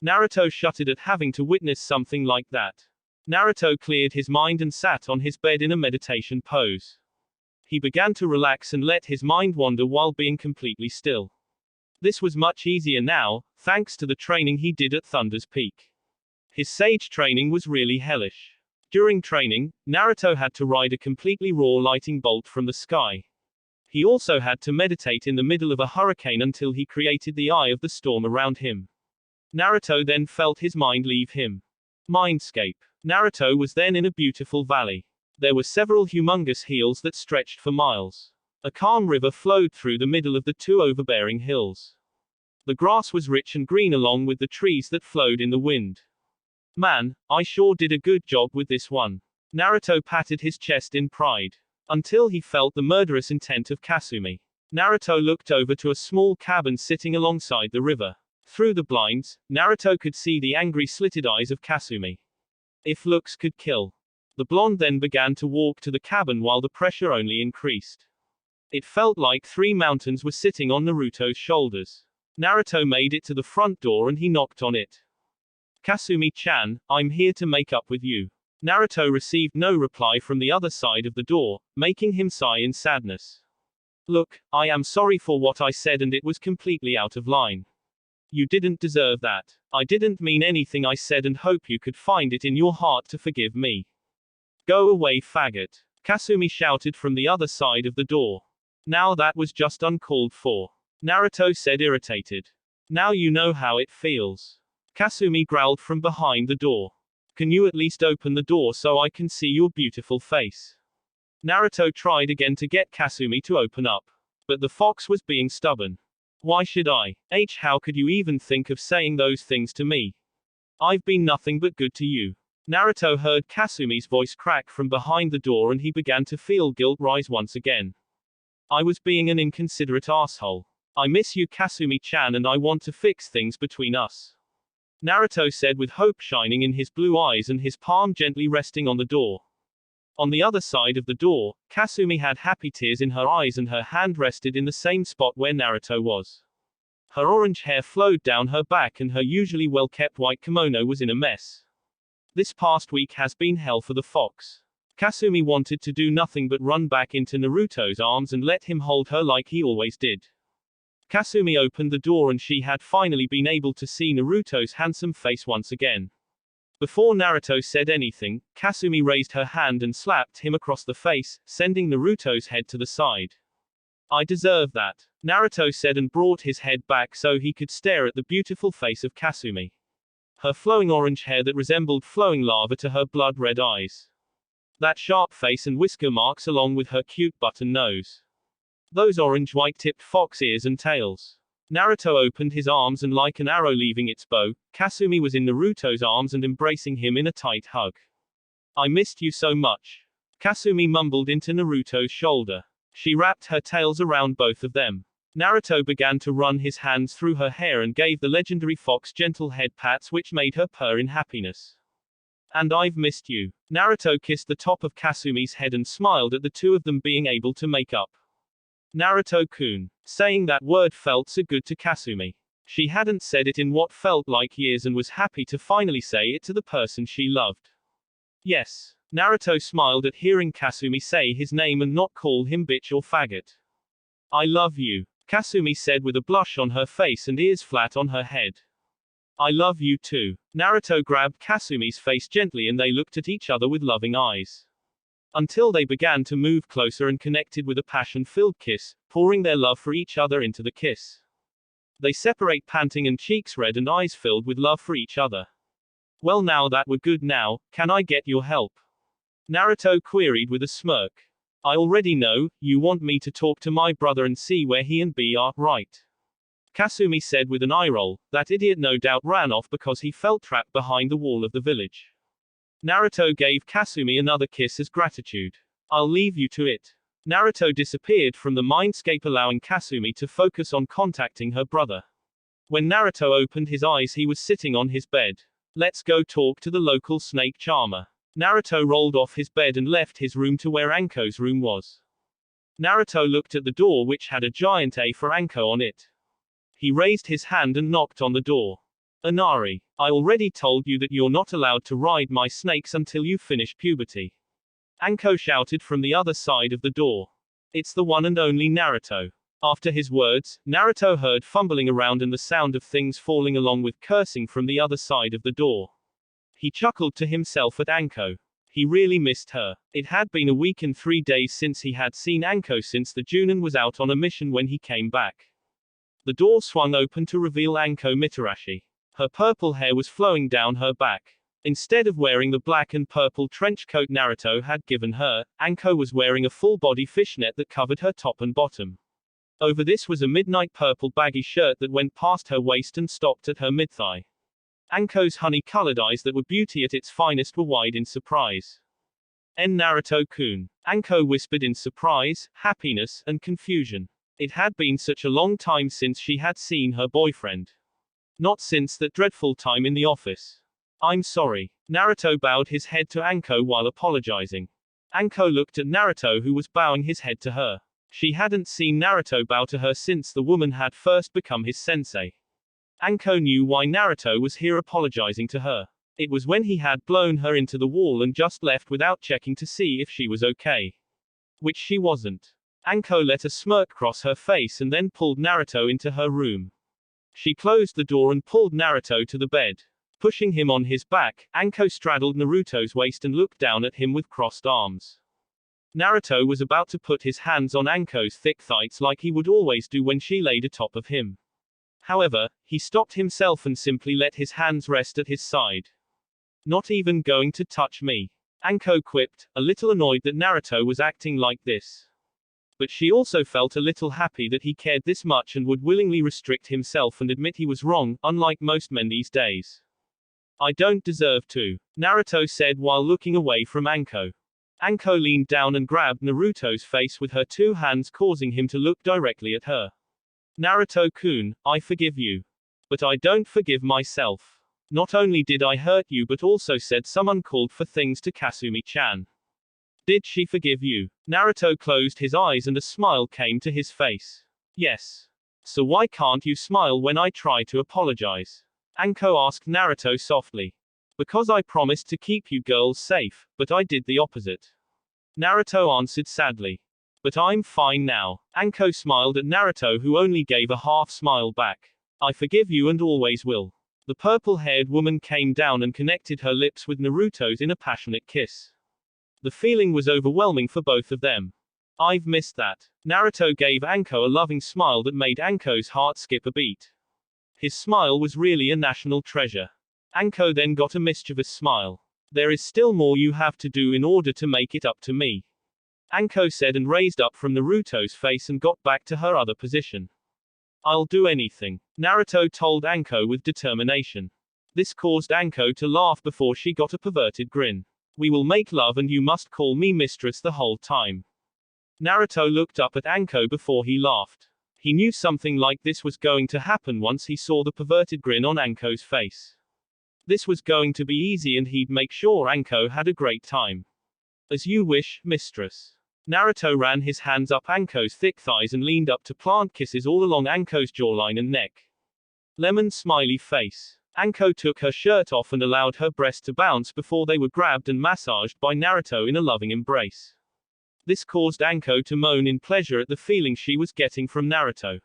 Naruto shuddered at having to witness something like that. Naruto cleared his mind and sat on his bed in a meditation pose. He began to relax and let his mind wander while being completely still. This was much easier now, thanks to the training he did at Thunder's Peak. His sage training was really hellish. During training, Naruto had to ride a completely raw lightning bolt from the sky. He also had to meditate in the middle of a hurricane until he created the eye of the storm around him. Naruto then felt his mind leave him. Mindscape. Naruto was then in a beautiful valley. There were several humongous hills that stretched for miles. A calm river flowed through the middle of the two overbearing hills. The grass was rich and green along with the trees that flowed in the wind. Man, I sure did a good job with this one. Naruto patted his chest in pride. Until he felt the murderous intent of Kasumi. Naruto looked over to a small cabin sitting alongside the river. Through the blinds, Naruto could see the angry slitted eyes of Kasumi. If looks could kill. The blonde then began to walk to the cabin while the pressure only increased. It felt like 3 mountains were sitting on Naruto's shoulders. Naruto made it to the front door and he knocked on it. Kasumi-chan, I'm here to make up with you. Naruto received no reply from the other side of the door, making him sigh in sadness. Look, I am sorry for what I said and it was completely out of line. You didn't deserve that. I didn't mean anything I said and hope you could find it in your heart to forgive me. Go away, faggot. Kasumi shouted from the other side of the door. Now that was just uncalled for. Naruto said, irritated. Now you know how it feels. Kasumi growled from behind the door. Can you at least open the door so I can see your beautiful face? Naruto tried again to get Kasumi to open up. But the fox was being stubborn. Why should I? How could you even think of saying those things to me? I've been nothing but good to you. Naruto heard Kasumi's voice crack from behind the door and he began to feel guilt rise once again. I was being an inconsiderate asshole. I miss you, Kasumi-chan, and I want to fix things between us. Naruto said with hope shining in his blue eyes and his palm gently resting on the door. On the other side of the door, Kasumi had happy tears in her eyes and her hand rested in the same spot where Naruto was. Her orange hair flowed down her back and her usually well-kept white kimono was in a mess. This past week has been hell for the fox. Kasumi wanted to do nothing but run back into Naruto's arms and let him hold her like he always did. Kasumi opened the door and she had finally been able to see Naruto's handsome face once again. Before Naruto said anything, Kasumi raised her hand and slapped him across the face, sending Naruto's head to the side. I deserve that, Naruto said and brought his head back so he could stare at the beautiful face of Kasumi. Her flowing orange hair that resembled flowing lava to her blood-red eyes. That sharp face and whisker marks along with her cute button nose. Those orange white-tipped fox ears and tails. Naruto opened his arms and like an arrow leaving its bow, Kasumi was in Naruto's arms and embracing him in a tight hug. I missed you so much. Kasumi mumbled into Naruto's shoulder. She wrapped her tails around both of them. Naruto began to run his hands through her hair and gave the legendary fox gentle head pats which made her purr in happiness. And I've missed you. Naruto kissed the top of Kasumi's head and smiled at the two of them being able to make up. Naruto-kun. Saying that word felt so good to Kasumi. She hadn't said it in what felt like years and was happy to finally say it to the person she loved. Yes. Naruto smiled at hearing Kasumi say his name and not call him bitch or faggot. I love you, Kasumi said with a blush on her face and ears flat on her head. I love you too. Naruto grabbed Kasumi's face gently and they looked at each other with loving eyes. Until they began to move closer and connected with a passion-filled kiss, pouring their love for each other into the kiss. They separate panting and cheeks red and eyes filled with love for each other. Well, now that we're good now, can I get your help? Naruto queried with a smirk. I already know, you want me to talk to my brother and see where he and B are, right? Kasumi said with an eye roll. That idiot no doubt ran off because he felt trapped behind the wall of the village. Naruto gave Kasumi another kiss as gratitude. I'll leave you to it. Naruto disappeared from the mindscape, allowing Kasumi to focus on contacting her brother. When Naruto opened his eyes, he was sitting on his bed. Let's go talk to the local snake charmer. Naruto rolled off his bed and left his room to where Anko's room was. Naruto looked at the door which had a giant A for Anko on it. He raised his hand and knocked on the door. Inari, I already told you that you're not allowed to ride my snakes until you finish puberty. Anko shouted from the other side of the door. It's the one and only Naruto. After his words, Naruto heard fumbling around and the sound of things falling along with cursing from the other side of the door. He chuckled to himself at Anko. He really missed her. It had been a week and 3 days since he had seen Anko since the Junin was out on a mission when he came back. The door swung open to reveal Anko Mitarashi. Her purple hair was flowing down her back. Instead of wearing the black and purple trench coat Naruto had given her, Anko was wearing a full-body fishnet that covered her top and bottom. Over this was a midnight purple baggy shirt that went past her waist and stopped at her mid-thigh. Anko's honey-colored eyes that were beauty at its finest were wide in surprise. Naruto-kun. Anko whispered in surprise, happiness, and confusion. It had been such a long time since she had seen her boyfriend. Not since that dreadful time in the office. I'm sorry. Naruto bowed his head to Anko while apologizing. Anko looked at Naruto who was bowing his head to her. She hadn't seen Naruto bow to her since the woman had first become his sensei. Anko knew why Naruto was here apologizing to her. It was when he had blown her into the wall and just left without checking to see if she was okay. Which she wasn't. Anko let a smirk cross her face and then pulled Naruto into her room. She closed the door and pulled Naruto to the bed. Pushing him on his back, Anko straddled Naruto's waist and looked down at him with crossed arms. Naruto was about to put his hands on Anko's thick thighs like he would always do when she laid atop of him. However, he stopped himself and simply let his hands rest at his side. Not even going to touch me. Anko quipped, a little annoyed that Naruto was acting like this. But she also felt a little happy that he cared this much and would willingly restrict himself and admit he was wrong, unlike most men these days. I don't deserve to, Naruto said while looking away from Anko. Anko leaned down and grabbed Naruto's face with her 2 hands, causing him to look directly at her. Naruto-kun, I forgive you. But I don't forgive myself. Not only did I hurt you but also said some uncalled for things to Kasumi-chan. Did she forgive you? Naruto closed his eyes and a smile came to his face. Yes. So why can't you smile when I try to apologize? Anko asked Naruto softly. Because I promised to keep you girls safe, but I did the opposite. Naruto answered sadly. But I'm fine now. Anko smiled at Naruto who only gave a half smile back. I forgive you and always will. The purple-haired woman came down and connected her lips with Naruto's in a passionate kiss. The feeling was overwhelming for both of them. I've missed that. Naruto gave Anko a loving smile that made Anko's heart skip a beat. His smile was really a national treasure. Anko then got a mischievous smile. There is still more you have to do in order to make it up to me. Anko said and raised up from Naruto's face and got back to her other position. I'll do anything, Naruto told Anko with determination. This caused Anko to laugh before she got a perverted grin. We will make love and you must call me mistress the whole time. Naruto looked up at Anko before he laughed. He knew something like this was going to happen once he saw the perverted grin on Anko's face. This was going to be easy and he'd make sure Anko had a great time. As you wish, mistress. Naruto ran his hands up Anko's thick thighs and leaned up to plant kisses all along Anko's jawline and neck. Lemon smiley face. Anko took her shirt off and allowed her breast to bounce before they were grabbed and massaged by Naruto in a loving embrace. This caused Anko to moan in pleasure at the feeling she was getting from Naruto.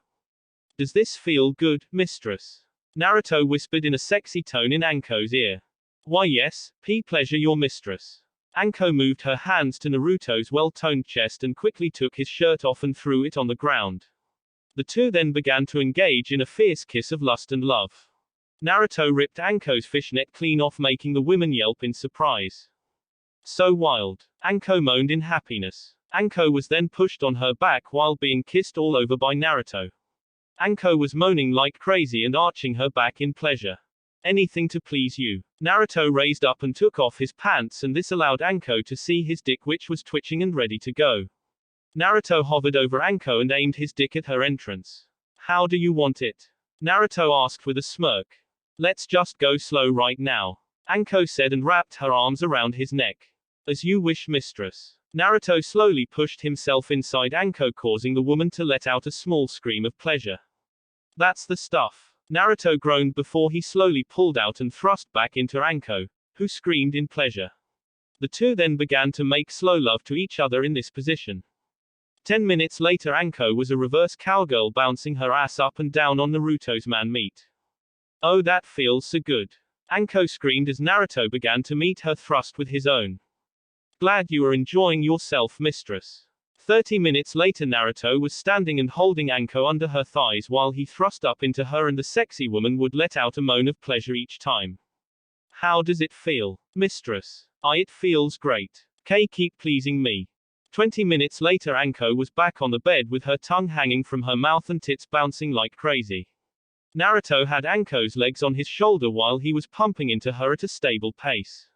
Does this feel good, mistress? Naruto whispered in a sexy tone in Anko's ear. Why yes, pleasure your mistress. Anko moved her hands to Naruto's well-toned chest and quickly took his shirt off and threw it on the ground. The two then began to engage in a fierce kiss of lust and love. Naruto ripped Anko's fishnet clean off, making the women yelp in surprise. So wild. Anko moaned in happiness. Anko was then pushed on her back while being kissed all over by Naruto. Anko was moaning like crazy and arching her back in pleasure. Anything to please you. Naruto raised up and took off his pants and this allowed Anko to see his dick which was twitching and ready to go. Naruto hovered over Anko and aimed his dick at her entrance. How do you want it? Naruto asked with a smirk. Let's just go slow right now. Anko said and wrapped her arms around his neck. As you wish, mistress. Naruto slowly pushed himself inside Anko, causing the woman to let out a small scream of pleasure. That's the stuff. Naruto groaned before he slowly pulled out and thrust back into Anko, who screamed in pleasure. The two then began to make slow love to each other in this position. 10 minutes later, Anko was a reverse cowgirl bouncing her ass up and down on Naruto's man meat. Oh, that feels so good. Anko screamed as Naruto began to meet her thrust with his own. Glad you are enjoying yourself, mistress. 30 minutes later, Naruto was standing and holding Anko under her thighs while he thrust up into her, and the sexy woman would let out a moan of pleasure each time. How does it feel, mistress? It feels great. Keep pleasing me. 20 minutes later, Anko was back on the bed with her tongue hanging from her mouth and tits bouncing like crazy. Naruto had Anko's legs on his shoulder while he was pumping into her at a stable pace.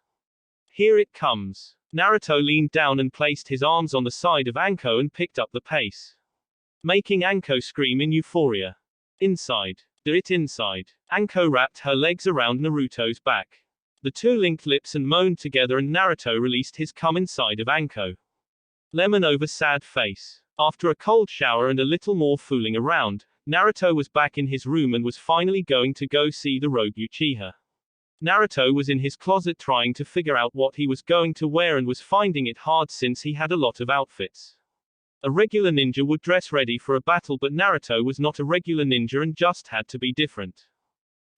Here it comes. Naruto leaned down and placed his arms on the side of Anko and picked up the pace, making Anko scream in euphoria. Inside. Do it inside. Anko wrapped her legs around Naruto's back. The two linked lips and moaned together, and Naruto released his cum inside of Anko. Lemon over sad face. After a cold shower and a little more fooling around, Naruto was back in his room and was finally going to go see the rogue Uchiha. Naruto was in his closet trying to figure out what he was going to wear and was finding it hard since he had a lot of outfits. A regular ninja would dress ready for a battle, but Naruto was not a regular ninja and just had to be different.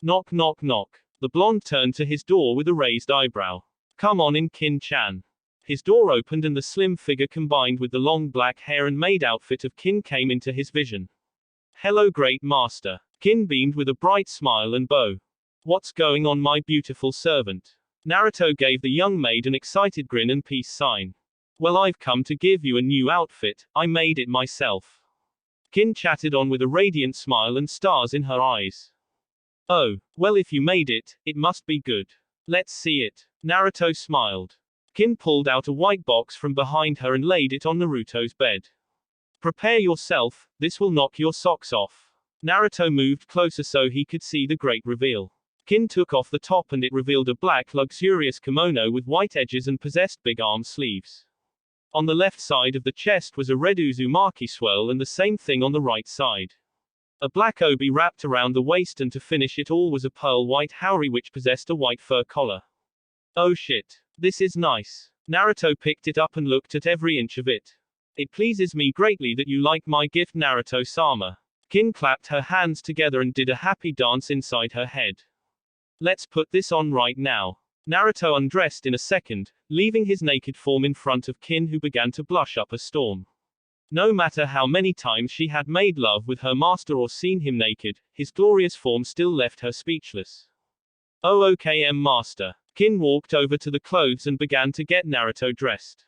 Knock knock knock. The blonde turned to his door with a raised eyebrow. Come on in, Kin-chan. His door opened and the slim figure combined with the long black hair and maid outfit of Kin came into his vision. Hello, great master. Kin beamed with a bright smile and bow. What's going on, my beautiful servant? Naruto gave the young maid an excited grin and peace sign. Well, I've come to give you a new outfit. I made it myself. Kin chatted on with a radiant smile and stars in her eyes. Oh, well, if you made it, it must be good. Let's see it. Naruto smiled. Kin pulled out a white box from behind her and laid it on Naruto's bed. Prepare yourself, this will knock your socks off. Naruto moved closer so he could see the great reveal. Kin took off the top and it revealed a black, luxurious kimono with white edges and possessed big arm sleeves. On the left side of the chest was a red Uzumaki swirl and the same thing on the right side. A black obi wrapped around the waist, and to finish it all was a pearl white haori which possessed a white fur collar. Oh shit. This is nice. Naruto picked it up and looked at every inch of it. It pleases me greatly that you like my gift, Naruto-sama. Kin clapped her hands together and did a happy dance inside her head. Let's put this on right now. Naruto undressed in a second, leaving his naked form in front of Kin, who began to blush up a storm. No matter how many times she had made love with her master or seen him naked, his glorious form still left her speechless. Oh, okay, master. Kin walked over to the clothes and began to get Naruto dressed.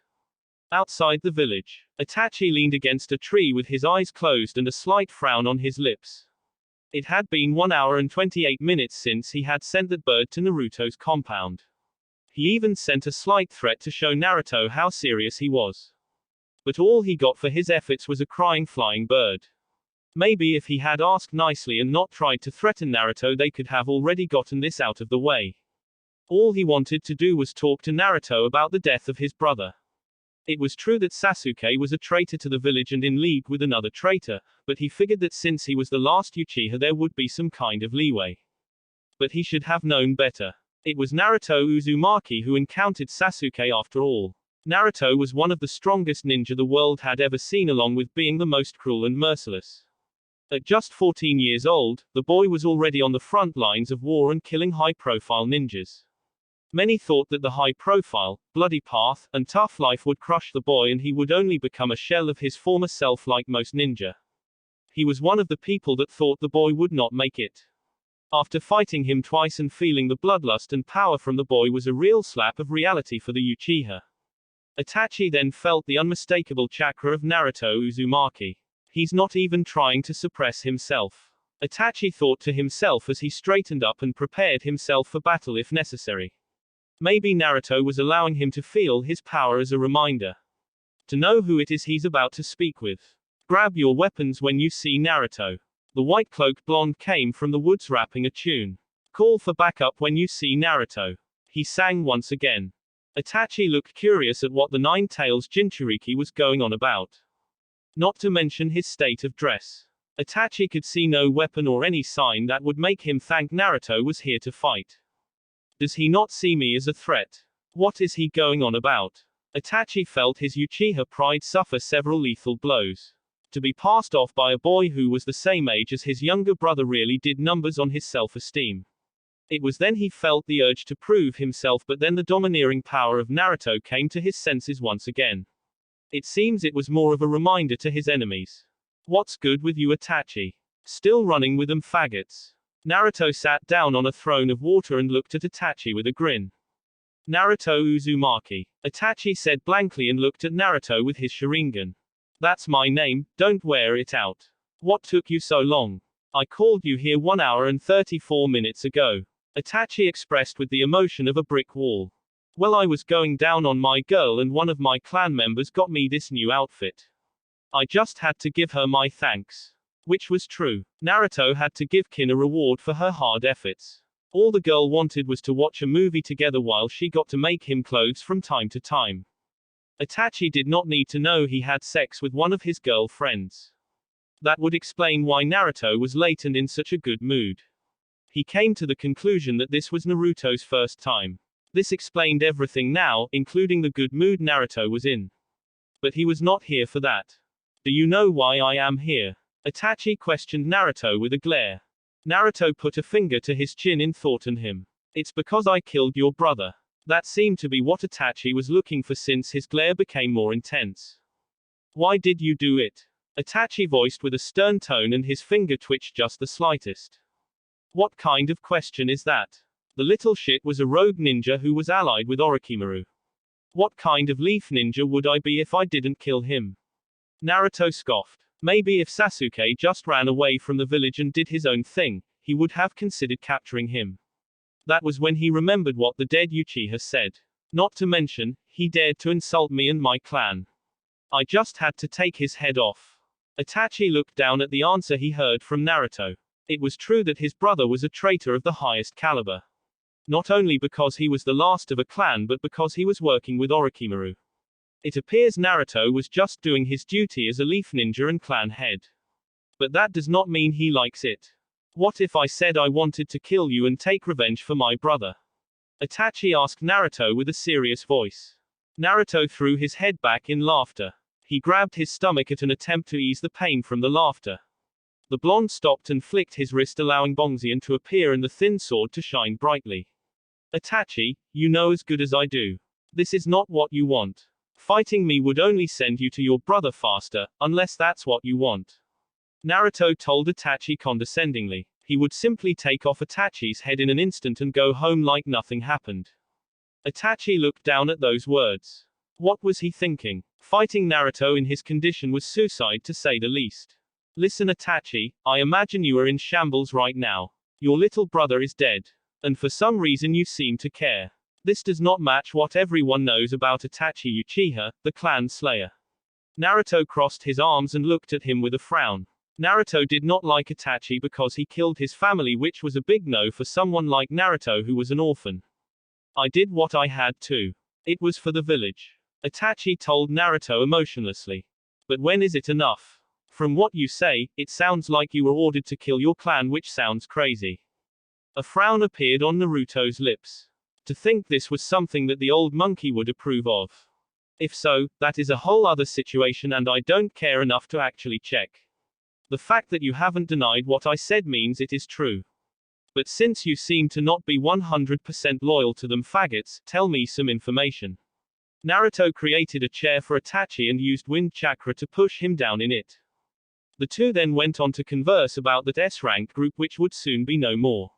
Outside the village, Itachi leaned against a tree with his eyes closed and a slight frown on his lips. It had been 1 hour and 28 minutes since he had sent that bird to Naruto's compound. He even sent a slight threat to show Naruto how serious he was. But all he got for his efforts was a crying flying bird. Maybe if he had asked nicely and not tried to threaten Naruto, they could have already gotten this out of the way. All he wanted to do was talk to Naruto about the death of his brother. It was true that Sasuke was a traitor to the village and in league with another traitor, but he figured that since he was the last Uchiha there would be some kind of leeway. But he should have known better. It was Naruto Uzumaki who encountered Sasuke after all. Naruto was one of the strongest ninja the world had ever seen, along with being the most cruel and merciless. At just 14 years old, the boy was already on the front lines of war and killing high-profile ninjas. Many thought that the high-profile, bloody path, and tough life would crush the boy and he would only become a shell of his former self like most ninja. He was one of the people that thought the boy would not make it. After fighting him twice and feeling the bloodlust and power from the boy was a real slap of reality for the Uchiha. Itachi then felt the unmistakable chakra of Naruto Uzumaki. He's not even trying to suppress himself. Itachi thought to himself as he straightened up and prepared himself for battle if necessary. Maybe Naruto was allowing him to feel his power as a reminder. To know who it is he's about to speak with. Grab your weapons when you see Naruto. The white-cloaked blonde came from the woods rapping a tune. Call for backup when you see Naruto. He sang once again. Itachi looked curious at what the Nine-Tails Jinchuriki was going on about. Not to mention his state of dress. Itachi could see no weapon or any sign that would make him think Naruto was here to fight. Does he not see me as a threat? What is he going on about? Itachi felt his Uchiha pride suffer several lethal blows. To be passed off by a boy who was the same age as his younger brother really did numbers on his self-esteem. It was then he felt the urge to prove himself, but then the domineering power of Naruto came to his senses once again. It seems it was more of a reminder to his enemies. What's good with you, Itachi? Still running with them faggots? Naruto sat down on a throne of water and looked at Itachi with a grin. Naruto Uzumaki. Itachi said blankly and looked at Naruto with his Sharingan. That's my name, don't wear it out. What took you so long? I called you here 1 hour and 34 minutes ago. Itachi expressed with the emotion of a brick wall. Well, I was going down on my girl and one of my clan members got me this new outfit. I just had to give her my thanks. Which was true. Naruto had to give Kin a reward for her hard efforts. All the girl wanted was to watch a movie together while she got to make him clothes from time to time. Itachi did not need to know he had sex with one of his girlfriends. That would explain why Naruto was late and in such a good mood. He came to the conclusion that this was Naruto's first time. This explained everything now, including the good mood Naruto was in. But he was not here for that. Do you know why I am here? Itachi questioned Naruto with a glare. Naruto put a finger to his chin in thought and him. It's because I killed your brother. That seemed to be what Itachi was looking for since his glare became more intense. Why did you do it? Itachi voiced with a stern tone and his finger twitched just the slightest. What kind of question is that? The little shit was a rogue ninja who was allied with Orochimaru. What kind of leaf ninja would I be if I didn't kill him? Naruto scoffed. Maybe if Sasuke just ran away from the village and did his own thing, he would have considered capturing him. That was when he remembered what the dead Uchiha said. Not to mention, he dared to insult me and my clan. I just had to take his head off. Itachi looked down at the answer he heard from Naruto. It was true that his brother was a traitor of the highest caliber. Not only because he was the last of a clan but because he was working with Orochimaru. It appears Naruto was just doing his duty as a leaf ninja and clan head. But that does not mean he likes it. What if I said I wanted to kill you and take revenge for my brother? Itachi asked Naruto with a serious voice. Naruto threw his head back in laughter. He grabbed his stomach at an attempt to ease the pain from the laughter. The blonde stopped and flicked his wrist, allowing Bongzian to appear and the thin sword to shine brightly. Itachi, you know as good as I do. This is not what you want. Fighting me would only send you to your brother faster, unless that's what you want. Naruto told Itachi condescendingly. He would simply take off Itachi's head in an instant and go home like nothing happened. Itachi looked down at those words. What was he thinking? Fighting Naruto in his condition was suicide to say the least. Listen, Itachi, I imagine you are in shambles right now. Your little brother is dead. And for some reason you seem to care. This does not match what everyone knows about Itachi Uchiha, the clan slayer. Naruto crossed his arms and looked at him with a frown. Naruto did not like Itachi because he killed his family, which was a big no for someone like Naruto who was an orphan. I did what I had to. It was for the village. Itachi told Naruto emotionlessly. But when is it enough? From what you say, it sounds like you were ordered to kill your clan, which sounds crazy. A frown appeared on Naruto's lips. To think this was something that the old monkey would approve of. If so, that is a whole other situation and I don't care enough to actually check. The fact that you haven't denied what I said means it is true. But since you seem to not be 100% loyal to them faggots, tell me some information. Naruto created a chair for Itachi and used wind chakra to push him down in it. The two then went on to converse about that S-rank group which would soon be no more.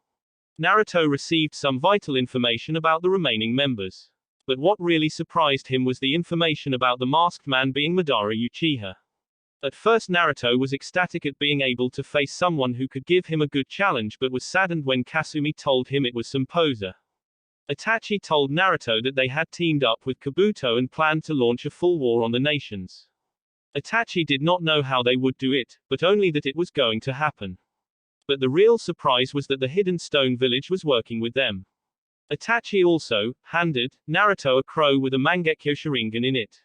Naruto received some vital information about the remaining members. But what really surprised him was the information about the masked man being Madara Uchiha. At first Naruto was ecstatic at being able to face someone who could give him a good challenge, but was saddened when Kasumi told him it was some poser. Itachi told Naruto that they had teamed up with Kabuto and planned to launch a full war on the nations. Itachi did not know how they would do it, but only that it was going to happen. But the real surprise was that the Hidden Stone Village was working with them. Itachi also handed Naruto a crow with a Mangekyo Sharingan in it.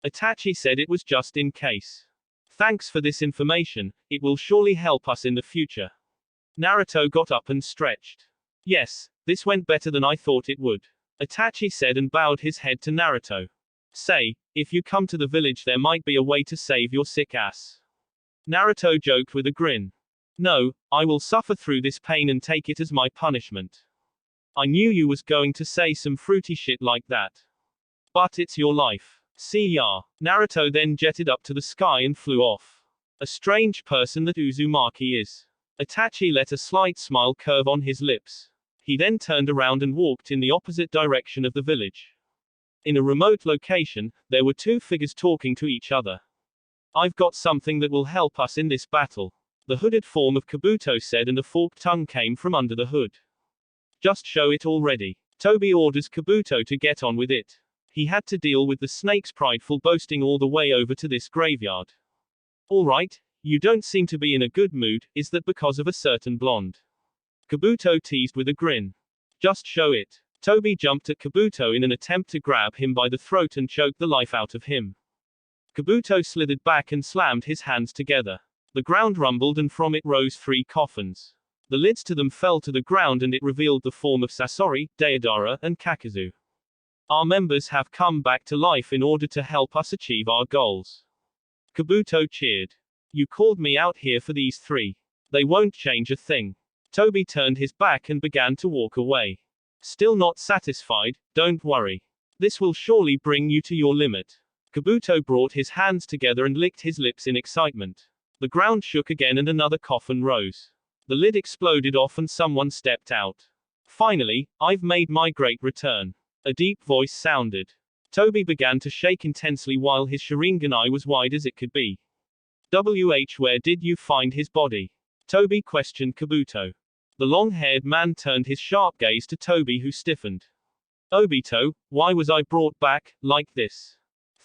Itachi said it was just in case. Thanks for this information, it will surely help us in the future. Naruto got up and stretched. Yes, this went better than I thought it would. Itachi said and bowed his head to Naruto. Say, if you come to the village there might be a way to save your sick ass. Naruto joked with a grin. No, I will suffer through this pain and take it as my punishment. I knew you was going to say some fruity shit like that. But it's your life. See ya. Naruto then jetted up to the sky and flew off. A strange person that Uzumaki is. Itachi let a slight smile curve on his lips. He then turned around and walked in the opposite direction of the village. In a remote location, there were two figures talking to each other. I've got something that will help us in this battle. The hooded form of Kabuto said and a forked tongue came from under the hood. Just show it already. Toby orders Kabuto to get on with it. He had to deal with the snake's prideful boasting all the way over to this graveyard. Alright, you don't seem to be in a good mood, is that because of a certain blonde? Kabuto teased with a grin. Just show it. Toby jumped at Kabuto in an attempt to grab him by the throat and choke the life out of him. Kabuto slithered back and slammed his hands together. The ground rumbled and from it rose 3 coffins. The lids to them fell to the ground and it revealed the form of Sasori, Deidara, and Kakazu. Our members have come back to life in order to help us achieve our goals. Kabuto cheered. You called me out here for these 3. They won't change a thing. Toby turned his back and began to walk away. Still not satisfied, don't worry. This will surely bring you to your limit. Kabuto brought his hands together and licked his lips in excitement. The ground shook again and another coffin rose. The lid exploded off and someone stepped out. Finally, I've made my great return. A deep voice sounded. Toby began to shake intensely while his Sharingan eye was wide as it could be. Where did you find his body? Toby questioned Kabuto. The long-haired man turned his sharp gaze to Toby who stiffened. Obito, why was I brought back, like this?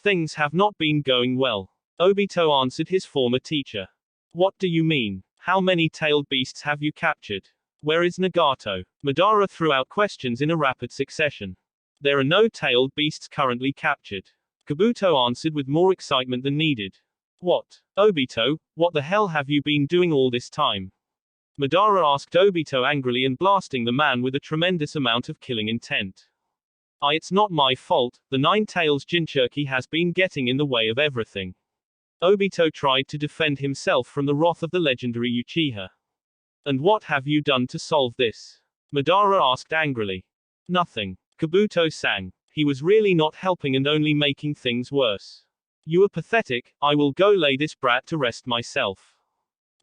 Things have not been going well. Obito answered his former teacher. What do you mean? How many tailed beasts have you captured? Where is Nagato? Madara threw out questions in a rapid succession. There are no tailed beasts currently captured. Kabuto answered with more excitement than needed. What? Obito, what the hell have you been doing all this time? Madara asked Obito angrily and blasting the man with a tremendous amount of killing intent. It's not my fault, the 9 tails Jinchuriki has been getting in the way of everything. Obito tried to defend himself from the wrath of the legendary Uchiha. And what have you done to solve this? Madara asked angrily. Nothing. Kabuto sang. He was really not helping and only making things worse. You are pathetic, I will go lay this brat to rest myself.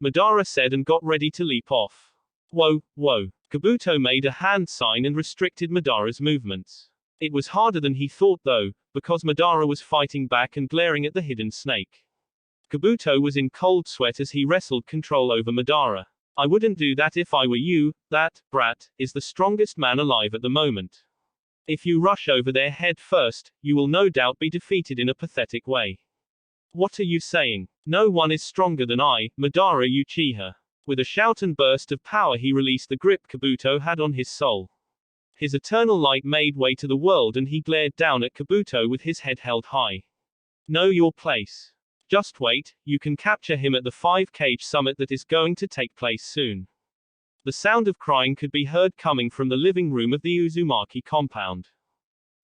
Madara said and got ready to leap off. Whoa, whoa. Kabuto made a hand sign and restricted Madara's movements. It was harder than he thought though, because Madara was fighting back and glaring at the hidden snake. Kabuto was in cold sweat as he wrestled control over Madara. I wouldn't do that if I were you, that brat is the strongest man alive at the moment. If you rush over there head first, you will no doubt be defeated in a pathetic way. What are you saying? No one is stronger than I, Madara Uchiha. With a shout and burst of power he released the grip Kabuto had on his soul. His eternal light made way to the world and he glared down at Kabuto with his head held high. Know your place. Just wait, you can capture him at the 5-cage summit that is going to take place soon. The sound of crying could be heard coming from the living room of the Uzumaki compound.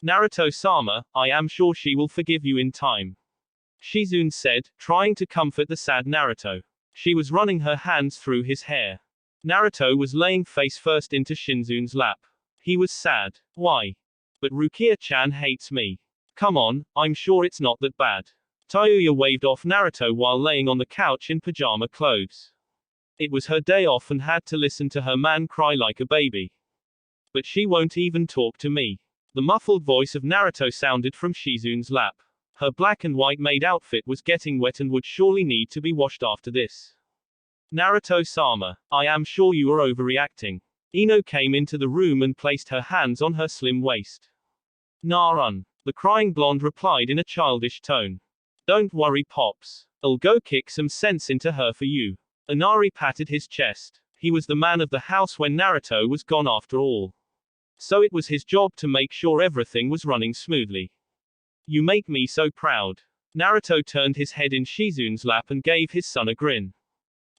Naruto-sama, I am sure she will forgive you in time. Shizune said, trying to comfort the sad Naruto. She was running her hands through his hair. Naruto was laying face first into Shinzune's lap. He was sad. Why? But Rukia-chan hates me. Come on, I'm sure it's not that bad. Tayuya waved off Naruto while laying on the couch in pajama clothes. It was her day off and had to listen to her man cry like a baby. But she won't even talk to me. The muffled voice of Naruto sounded from Shizune's lap. Her black and white maid outfit was getting wet and would surely need to be washed after this. Naruto-sama, I am sure you are overreacting. Ino came into the room and placed her hands on her slim waist. Narun. The crying blonde replied in a childish tone. Don't worry Pops. I'll go kick some sense into her for you. Inari patted his chest. He was the man of the house when Naruto was gone after all. So it was his job to make sure everything was running smoothly. You make me so proud. Naruto turned his head in Shizun's lap and gave his son a grin.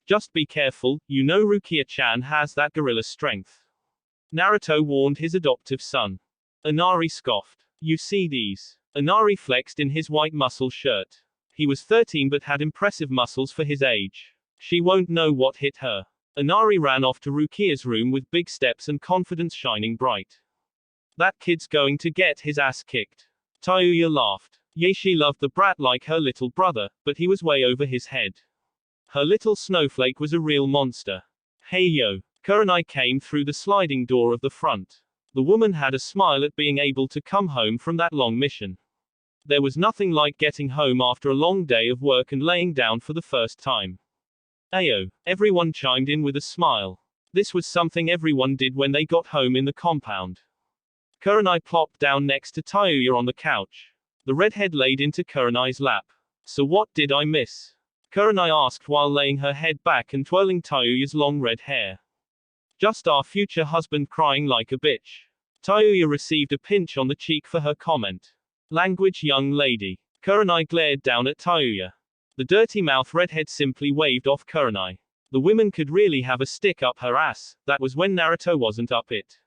Just be careful, you know Rukia-chan has that gorilla strength. Naruto warned his adoptive son. Inari scoffed. You see these? Inari flexed in his white muscle shirt. He was 13 but had impressive muscles for his age. She won't know what hit her. Inari ran off to Rukia's room with big steps and confidence shining bright. That kid's going to get his ass kicked. Tayuya laughed. Yaeshi loved the brat like her little brother, but he was way over his head. Her little snowflake was a real monster. Hey yo. Kurenai came through the sliding door of the front. The woman had a smile at being able to come home from that long mission. There was nothing like getting home after a long day of work and laying down for the first time. Ayo. Everyone chimed in with a smile. This was something everyone did when they got home in the compound. Kurenai plopped down next to Tayuya on the couch. The redhead laid into Kurenai's lap. So what did I miss? Kurenai asked while laying her head back and twirling Tayuya's long red hair. Just our future husband crying like a bitch. Tayuya received a pinch on the cheek for her comment. Language, young lady. Kurenai glared down at Tayuya. The dirty mouth redhead simply waved off Kurenai. The women could really have a stick up her ass. That was when Naruto wasn't up it.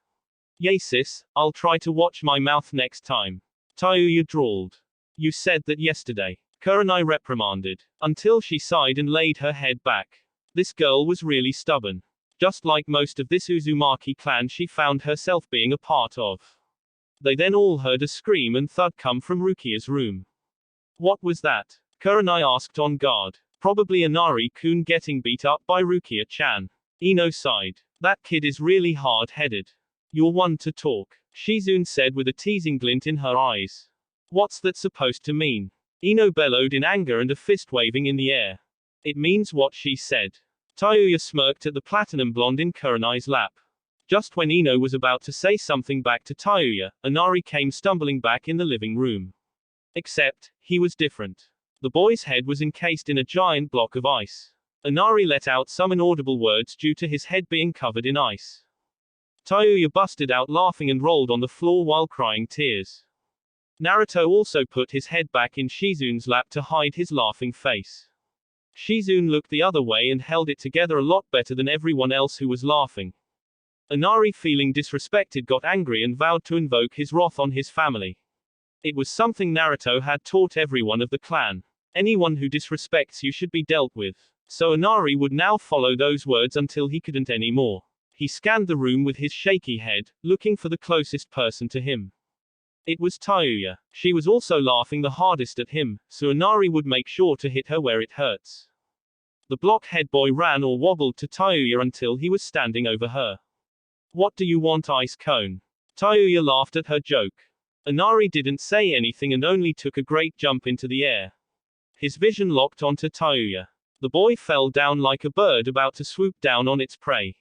Yay sis, I'll try to watch my mouth next time. Tayuya drawled. You said that yesterday. Kurenai reprimanded. Until she sighed and laid her head back. This girl was really stubborn. Just like most of this Uzumaki clan she found herself being a part of. They then all heard a scream and thud come from Rukia's room. What was that? Kurenai asked on guard. Probably Inari-kun getting beat up by Rukia-chan. Ino sighed. That kid is really hard-headed. You're one to talk, Shizun said with a teasing glint in her eyes. What's that supposed to mean? Ino bellowed in anger and a fist waving in the air. It means what she said. Tayuya smirked at the platinum blonde in Kurenai's lap. Just when Ino was about to say something back to Tayuya, Inari came stumbling back in the living room. Except, he was different. The boy's head was encased in a giant block of ice. Inari let out some inaudible words due to his head being covered in ice. Tayuya busted out laughing and rolled on the floor while crying tears. Naruto also put his head back in Shizun's lap to hide his laughing face. Shizun looked the other way and held it together a lot better than everyone else who was laughing. Inari, feeling disrespected, got angry and vowed to invoke his wrath on his family. It was something Naruto had taught everyone of the clan. Anyone who disrespects you should be dealt with. So Inari would now follow those words until he couldn't anymore. He scanned the room with his shaky head, looking for the closest person to him. It was Tayuya. She was also laughing the hardest at him, so Inari would make sure to hit her where it hurts. The blockhead boy ran or wobbled to Tayuya until he was standing over her. What do you want, ice cone? Tayuya laughed at her joke. Inari didn't say anything and only took a great jump into the air. His vision locked onto Tayuya. The boy fell down like a bird about to swoop down on its prey.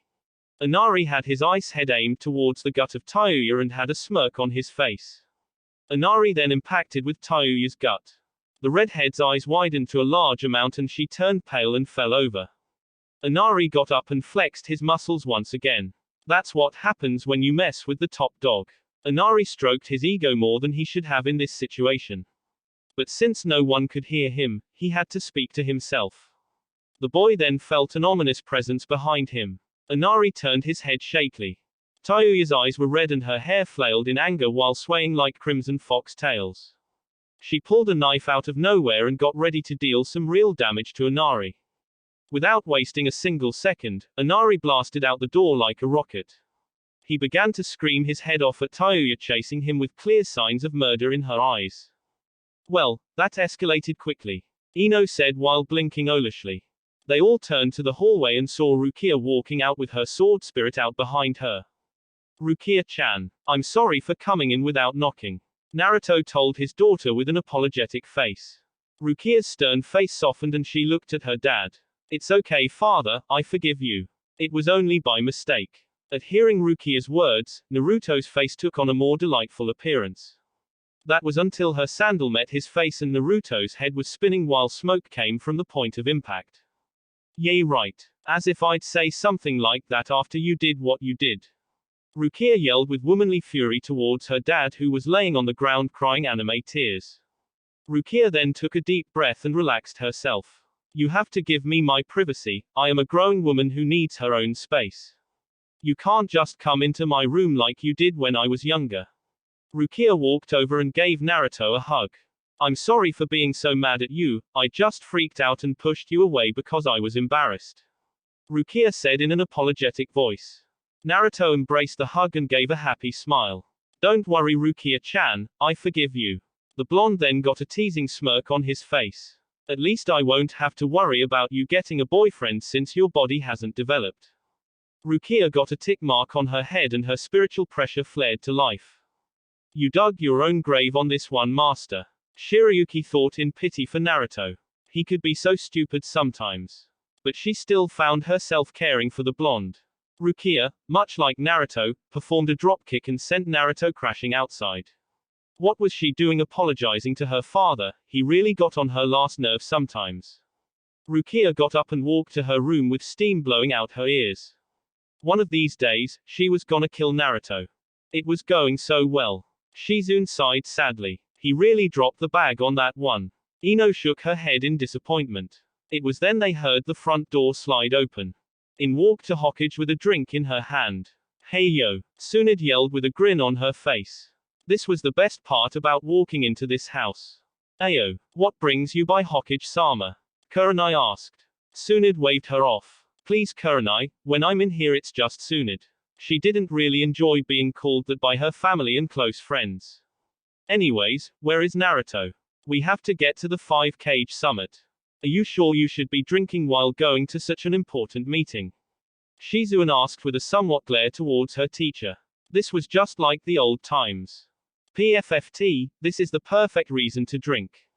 Inari had his ice head aimed towards the gut of Tayuya and had a smirk on his face. Inari then impacted with Tayuya's gut. The redhead's eyes widened to a large amount and she turned pale and fell over. Inari got up and flexed his muscles once again. That's what happens when you mess with the top dog. Inari stroked his ego more than he should have in this situation. But since no one could hear him, he had to speak to himself. The boy then felt an ominous presence behind him. Inari turned his head shakily. Tayuya's eyes were red and her hair flailed in anger while swaying like crimson fox tails. She pulled a knife out of nowhere and got ready to deal some real damage to Inari. Without wasting a single second, Inari blasted out the door like a rocket. He began to scream his head off at Tayuya, chasing him with clear signs of murder in her eyes. Well, that escalated quickly, Ino said while blinking owlishly. They all turned to the hallway and saw Rukia walking out with her sword spirit out behind her. Rukia-chan, I'm sorry for coming in without knocking, Naruto told his daughter with an apologetic face. Rukia's stern face softened and she looked at her dad. It's okay, father, I forgive you. It was only by mistake. At hearing Rukia's words, Naruto's face took on a more delightful appearance. That was until her sandal met his face and Naruto's head was spinning while smoke came from the point of impact. Yay, right. As if I'd say something like that after you did what you did. Rukia yelled with womanly fury towards her dad, who was laying on the ground crying anime tears. Rukia then took a deep breath and relaxed herself. You have to give me my privacy, I am a growing woman who needs her own space. You can't just come into my room like you did when I was younger. Rukia walked over and gave Naruto a hug. I'm sorry for being so mad at you, I just freaked out and pushed you away because I was embarrassed. Rukia said in an apologetic voice. Naruto embraced the hug and gave a happy smile. Don't worry Rukia-chan, I forgive you. The blonde then got a teasing smirk on his face. At least I won't have to worry about you getting a boyfriend since your body hasn't developed. Rukia got a tick mark on her head and her spiritual pressure flared to life. You dug your own grave on this one, master. Shirayuki thought in pity for Naruto. He could be so stupid sometimes. But she still found herself caring for the blonde. Rukia, much like Naruto, performed a dropkick and sent Naruto crashing outside. What was she doing apologizing to her father? He really got on her last nerve sometimes. Rukia got up and walked to her room with steam blowing out her ears. One of these days, she was gonna kill Naruto. It was going so well. Shizune sighed sadly. He really dropped the bag on that one. Ino shook her head in disappointment. It was then they heard the front door slide open. In walked Hokage with a drink in her hand. Hey yo, Tsunade yelled with a grin on her face. This was the best part about walking into this house. Ayo, what brings you by Hokage-sama? Kurenai asked. Tsunade waved her off. Please Kurenai, when I'm in here it's just Tsunade. She didn't really enjoy being called that by her family and close friends. Anyways, where is Naruto? We have to get to the 5-cage summit. Are you sure you should be drinking while going to such an important meeting? Shizune asked with a somewhat glare towards her teacher. This was just like the old times. PFFT, this is the perfect reason to drink.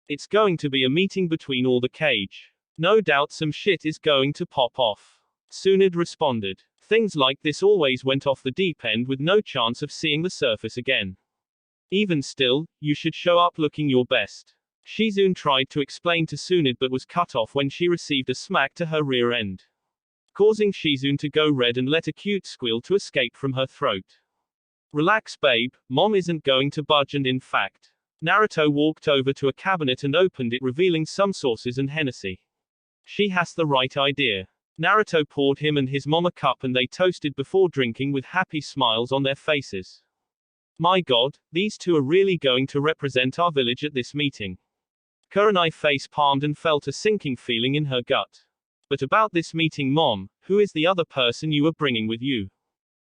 It's going to be a meeting between all the cage. No doubt some shit is going to pop off. Tsunade responded. Things like this always went off the deep end with no chance of seeing the surface again. Even still, you should show up looking your best. Shizune tried to explain to Tsunade but was cut off when she received a smack to her rear end, causing Shizune to go red and let a cute squeal to escape from her throat. Relax babe, mom isn't going to budge and in fact. Naruto walked over to a cabinet and opened it revealing some sauces and Hennessy. She has the right idea. Naruto poured him and his mom a cup and they toasted before drinking with happy smiles on their faces. My god, these two are really going to represent our village at this meeting. Kurenai face palmed and felt a sinking feeling in her gut. But about this meeting mom, who is the other person you are bringing with you?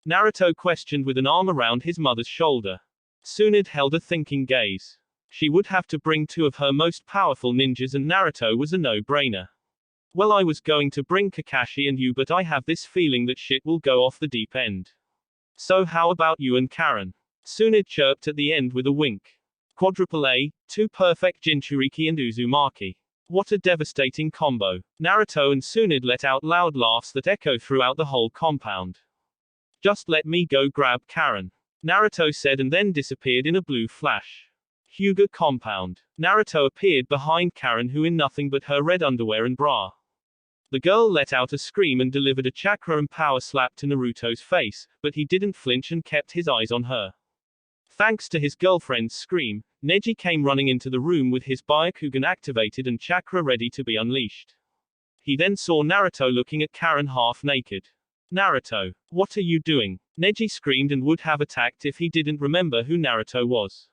Naruto questioned with an arm around his mother's shoulder. Tsunade held a thinking gaze. She would have to bring two of her most powerful ninjas and Naruto was a no-brainer. Well I was going to bring Kakashi and you but I have this feeling that shit will go off the deep end. So how about you and Karen? Tsunade chirped at the end with a wink. Quadruple A, two perfect Jinchuriki and Uzumaki. What a devastating combo. Naruto and Tsunade let out loud laughs that echo throughout the whole compound. Just let me go grab Karen. Naruto said and then disappeared in a blue flash. Hyuga compound. Naruto appeared behind Karen who in nothing but her red underwear and bra. The girl let out a scream and delivered a chakra and power slap to Naruto's face, but he didn't flinch and kept his eyes on her. Thanks to his girlfriend's scream, Neji came running into the room with his Byakugan activated and chakra ready to be unleashed. He then saw Naruto looking at Karen half naked. Naruto, what are you doing? Neji screamed and would have attacked if he didn't remember who Naruto was.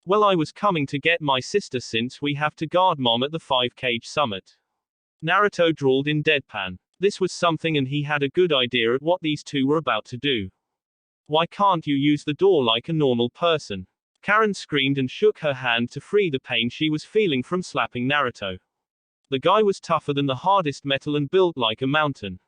Well I was coming to get my sister since we have to guard mom at the 5-cage summit. Naruto drawled in deadpan. This was something and he had a good idea at what these two were about to do. Why can't you use the door like a normal person? Karen screamed and shook her hand to free the pain she was feeling from slapping Naruto. The guy was tougher than the hardest metal and built like a mountain.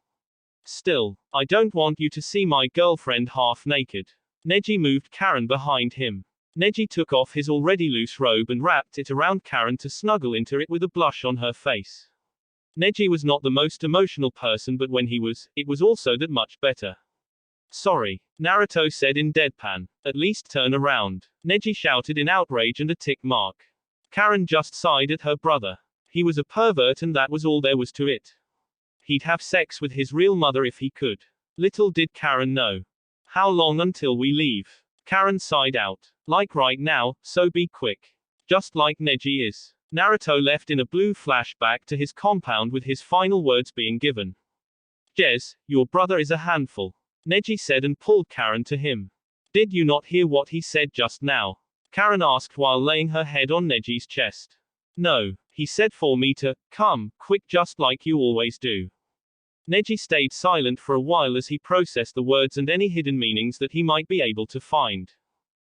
Still, I don't want you to see my girlfriend half naked. Neji moved Karen behind him. Neji took off his already loose robe and wrapped it around Karen to snuggle into it with a blush on her face. Neji was not the most emotional person but when he was, it was also that much better. Sorry, Naruto said in deadpan. At least turn around. Neji shouted in outrage and a tick mark. Karen just sighed at her brother. He was a pervert and that was all there was to it. He'd have sex with his real mother if he could. Little did Karen know. How long until we leave? Karen sighed out. Like right now, so be quick. Just like Neji is. Naruto left in a blue flashback to his compound with his final words being given. Jez, your brother is a handful. Neji said and pulled Karen to him. Did you not hear what he said just now? Karen asked while laying her head on Neji's chest. No, he said for me to come quick just like you always do. Neji stayed silent for a while as he processed the words and any hidden meanings that he might be able to find.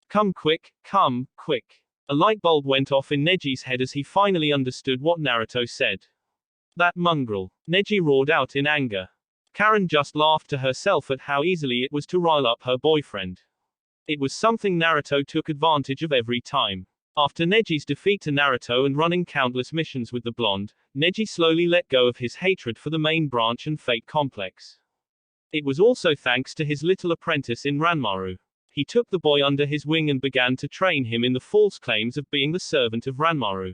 Come quick, come, quick. A light bulb went off in Neji's head as he finally understood what Naruto said. That mongrel. Neji roared out in anger. Karen just laughed to herself at how easily it was to rile up her boyfriend. It was something Naruto took advantage of every time. After Neji's defeat to Naruto and running countless missions with the blonde, Neji slowly let go of his hatred for the main branch and Fate complex. It was also thanks to his little apprentice in Ranmaru. He took the boy under his wing and began to train him in the false claims of being the servant of Ranmaru.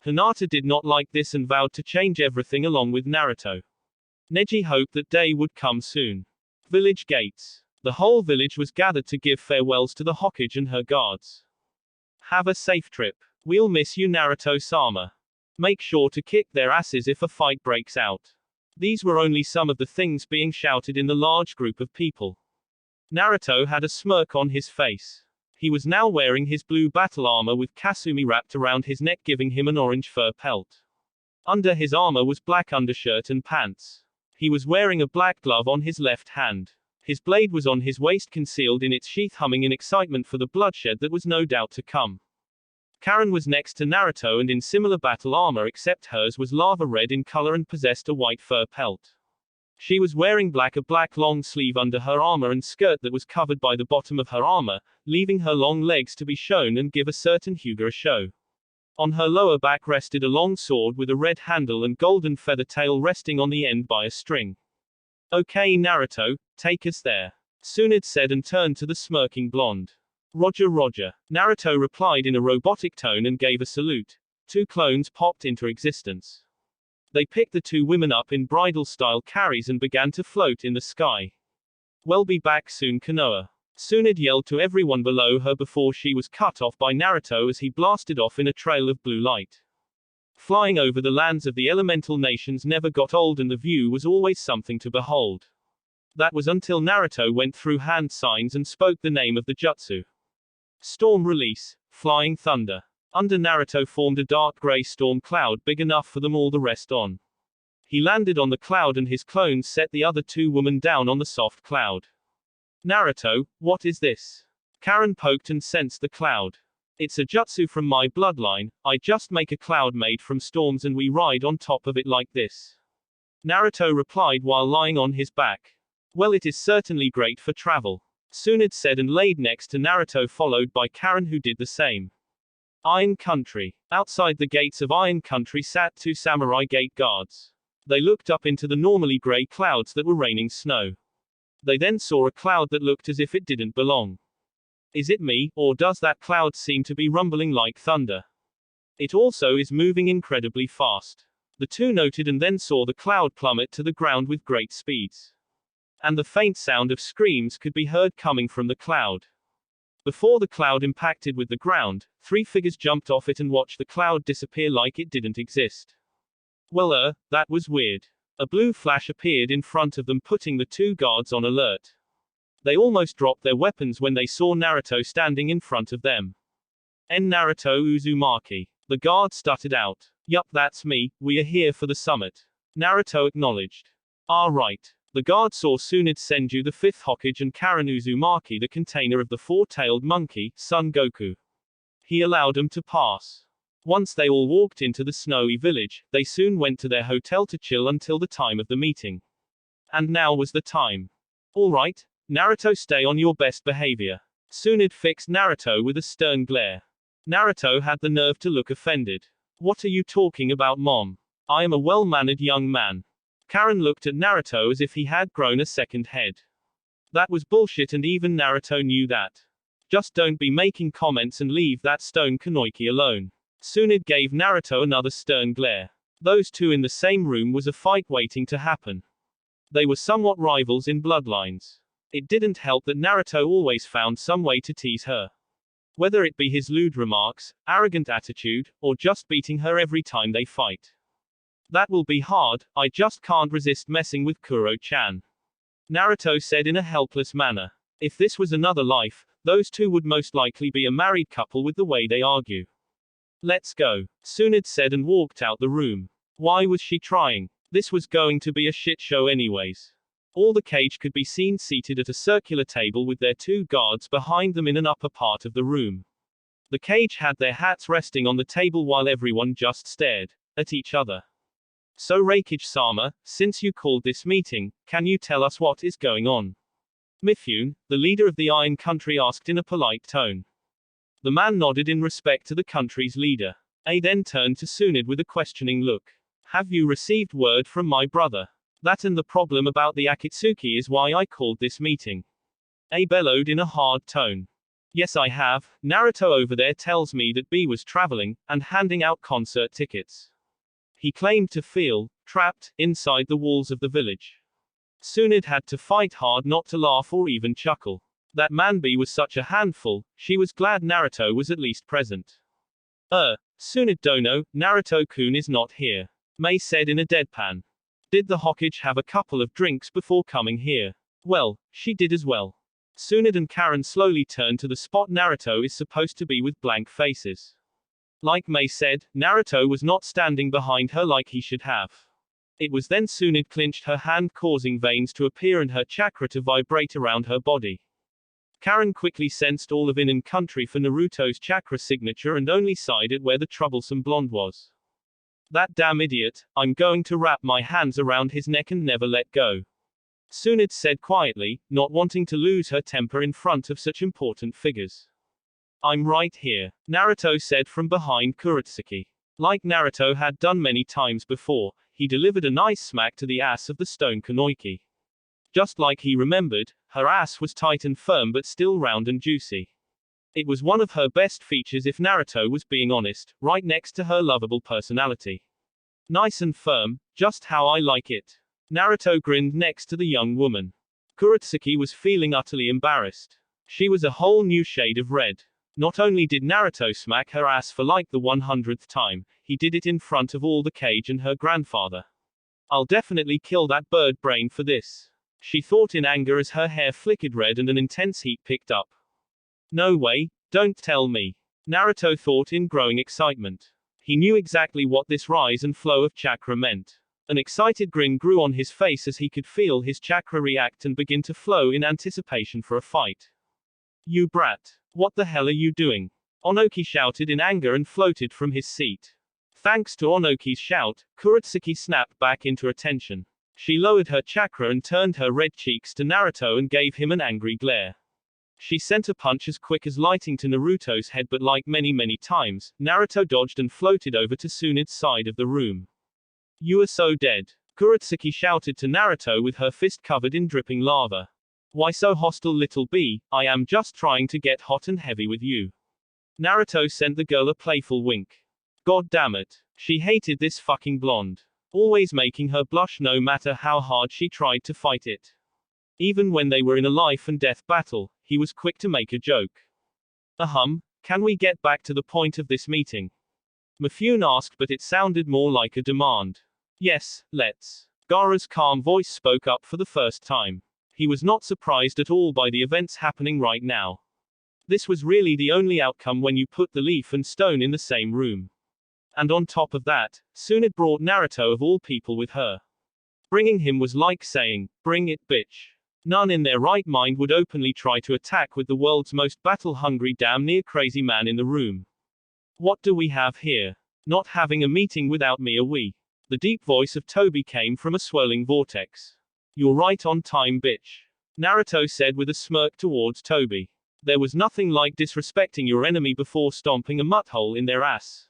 Hinata did not like this and vowed to change everything along with Naruto. Neji hoped that day would come soon. Village gates. The whole village was gathered to give farewells to the Hokage and her guards. Have a safe trip. We'll miss you, Naruto-sama. Make sure to kick their asses if a fight breaks out. These were only some of the things being shouted in the large group of people. Naruto had a smirk on his face. He was now wearing his blue battle armor with Kasumi wrapped around his neck, giving him an orange fur pelt. Under his armor was black undershirt and pants. He was wearing a black glove on his left hand. His blade was on his waist, concealed in its sheath, humming in excitement for the bloodshed that was no doubt to come. Karen was next to Naruto and in similar battle armor, except hers was lava red in color and possessed a white fur pelt. She was wearing a black long sleeve under her armor and skirt that was covered by the bottom of her armor, leaving her long legs to be shown and give a certain hygge a show. On her lower back rested a long sword with a red handle and golden feather tail resting on the end by a string. Okay Naruto, take us there. Tsunade said and turned to the smirking blonde. Roger Roger. Naruto replied in a robotic tone and gave a salute. 2 clones popped into existence. They picked the 2 women up in bridal-style carries and began to float in the sky. We'll be back soon, Konoha. Tsunade yelled to everyone below her before she was cut off by Naruto as he blasted off in a trail of blue light. Flying over the lands of the elemental nations never got old, and the view was always something to behold. That was until Naruto went through hand signs and spoke the name of the jutsu. Storm release, flying thunder. Under Naruto formed a dark gray storm cloud big enough for them all the rest on. He landed on the cloud and his clones set the other 2 women down on the soft cloud. Naruto, what is this? Karen poked and sensed the cloud. It's a jutsu from my bloodline. I just make a cloud made from storms and we ride on top of it like this. Naruto replied while lying on his back. Well, it is certainly great for travel. Tsunade said and laid next to Naruto, followed by Karen, who did the same. Iron Country. Outside the gates of Iron Country sat 2 samurai gate guards. They looked up into the normally gray clouds that were raining snow. They then saw a cloud that looked as if it didn't belong. Is it me, or does that cloud seem to be rumbling like thunder? It also is moving incredibly fast. The 2 noted and then saw the cloud plummet to the ground with great speeds. And the faint sound of screams could be heard coming from the cloud. Before the cloud impacted with the ground, 3 figures jumped off it and watched the cloud disappear like it didn't exist. Well, that was weird. A blue flash appeared in front of them, putting the 2 guards on alert. They almost dropped their weapons when they saw Naruto standing in front of them. Naruto Uzumaki. The guard stuttered out. Yup, that's me, we are here for the summit. Naruto acknowledged. Ah, right. The guard saw Tsunade Senju, the 5th Hokage, and Karen Uzumaki, the container of the 4-tailed monkey, Son Goku. He allowed them to pass. Once they all walked into the snowy village, they soon went to their hotel to chill until the time of the meeting. And now was the time. Alright, Naruto, stay on your best behavior. Tsunade fixed Naruto with a stern glare. Naruto had the nerve to look offended. What are you talking about, Mom? I am a well-mannered young man. Karen looked at Naruto as if he had grown a second head. That was bullshit, and even Naruto knew that. Just don't be making comments and leave that stone Kanoiki alone. Tsunade gave Naruto another stern glare. Those 2 in the same room was a fight waiting to happen. They were somewhat rivals in bloodlines. It didn't help that Naruto always found some way to tease her. Whether it be his lewd remarks, arrogant attitude, or just beating her every time they fight. That will be hard, I just can't resist messing with Kuro-chan. Naruto said in a helpless manner. If this was another life, those two would most likely be a married couple with the way they argue. Let's go, Tsunade said and walked out the room. Why was she trying? This was going to be a shit show anyways. All the cage could be seen seated at a circular table with their two guards behind them in an upper part of the room. The cage had their hats resting on the table while everyone just stared at each other. So Reikage-sama, since you called this meeting, can you tell us what is going on? Mifune, the leader of the Iron Country, asked in a polite tone. The man nodded in respect to the country's leader. A then turned to Tsunade with a questioning look. Have you received word from my brother? That and the problem about the Akatsuki is why I called this meeting. A bellowed in a hard tone. Yes, I have. Naruto over there tells me that B was traveling, and handing out concert tickets. He claimed to feel trapped inside the walls of the village. Tsunade had to fight hard not to laugh or even chuckle. That man B was such a handful, she was glad Naruto was at least present. Tsunade dono, Naruto-kun is not here. Mei said in a deadpan. Did the Hokage have a couple of drinks before coming here? Well, she did as well. Tsunade and Karen slowly turned to the spot Naruto is supposed to be with blank faces. Like Mei said, Naruto was not standing behind her like he should have. It was then Tsunade clinched her hand, causing veins to appear and her chakra to vibrate around her body. Karen quickly sensed all of Inen country for Naruto's chakra signature and only sided where the troublesome blonde was. That damn idiot, I'm going to wrap my hands around his neck and never let go. Tsunade said quietly, not wanting to lose her temper in front of such important figures. I'm right here, Naruto said from behind Kurotsuki. Like Naruto had done many times before, he delivered a nice smack to the ass of the stone Kunoichi. Just like he remembered, her ass was tight and firm but still round and juicy. It was one of her best features if Naruto was being honest, right next to her lovable personality. Nice and firm, just how I like it. Naruto grinned next to the young woman. Kurotsuki was feeling utterly embarrassed. She was a whole new shade of red. Not only did Naruto smack her ass for like the 100th time, he did it in front of all the cage and her grandfather. I'll definitely kill that bird brain for this. She thought in anger as her hair flickered red and an intense heat picked up. No way, don't tell me. Naruto thought in growing excitement. He knew exactly what this rise and flow of chakra meant. An excited grin grew on his face as he could feel his chakra react and begin to flow in anticipation for a fight. You brat. What the hell are you doing? Onoki shouted in anger and floated from his seat. Thanks to Onoki's shout, Kurotsuki snapped back into attention. She lowered her chakra and turned her red cheeks to Naruto and gave him an angry glare. She sent a punch as quick as lightning to Naruto's head, but like many times, Naruto dodged and floated over to Tsunade's side of the room. You are so dead. Kurotsuki shouted to Naruto with her fist covered in dripping lava. Why so hostile, little B? I am just trying to get hot and heavy with you. Naruto sent the girl a playful wink. God damn it. She hated this fucking blonde. Always making her blush no matter how hard she tried to fight it. Even when they were in a life and death battle, he was quick to make a joke. Can we get back to the point of this meeting? Mifune asked, but it sounded more like a demand. Yes, let's. Gaara's calm voice spoke up for the first time. He was not surprised at all by the events happening right now. This was really the only outcome when you put the leaf and stone in the same room. And on top of that, Tsunade brought Naruto of all people with her. Bringing him was like saying, bring it bitch. None in their right mind would openly try to attack with the world's most battle-hungry damn near crazy man in the room. What do we have here? Not having a meeting without me, are we? The deep voice of Toby came from a swirling vortex. You're right on time, bitch. Naruto said with a smirk towards Toby. There was nothing like disrespecting your enemy before stomping a mudhole in their ass.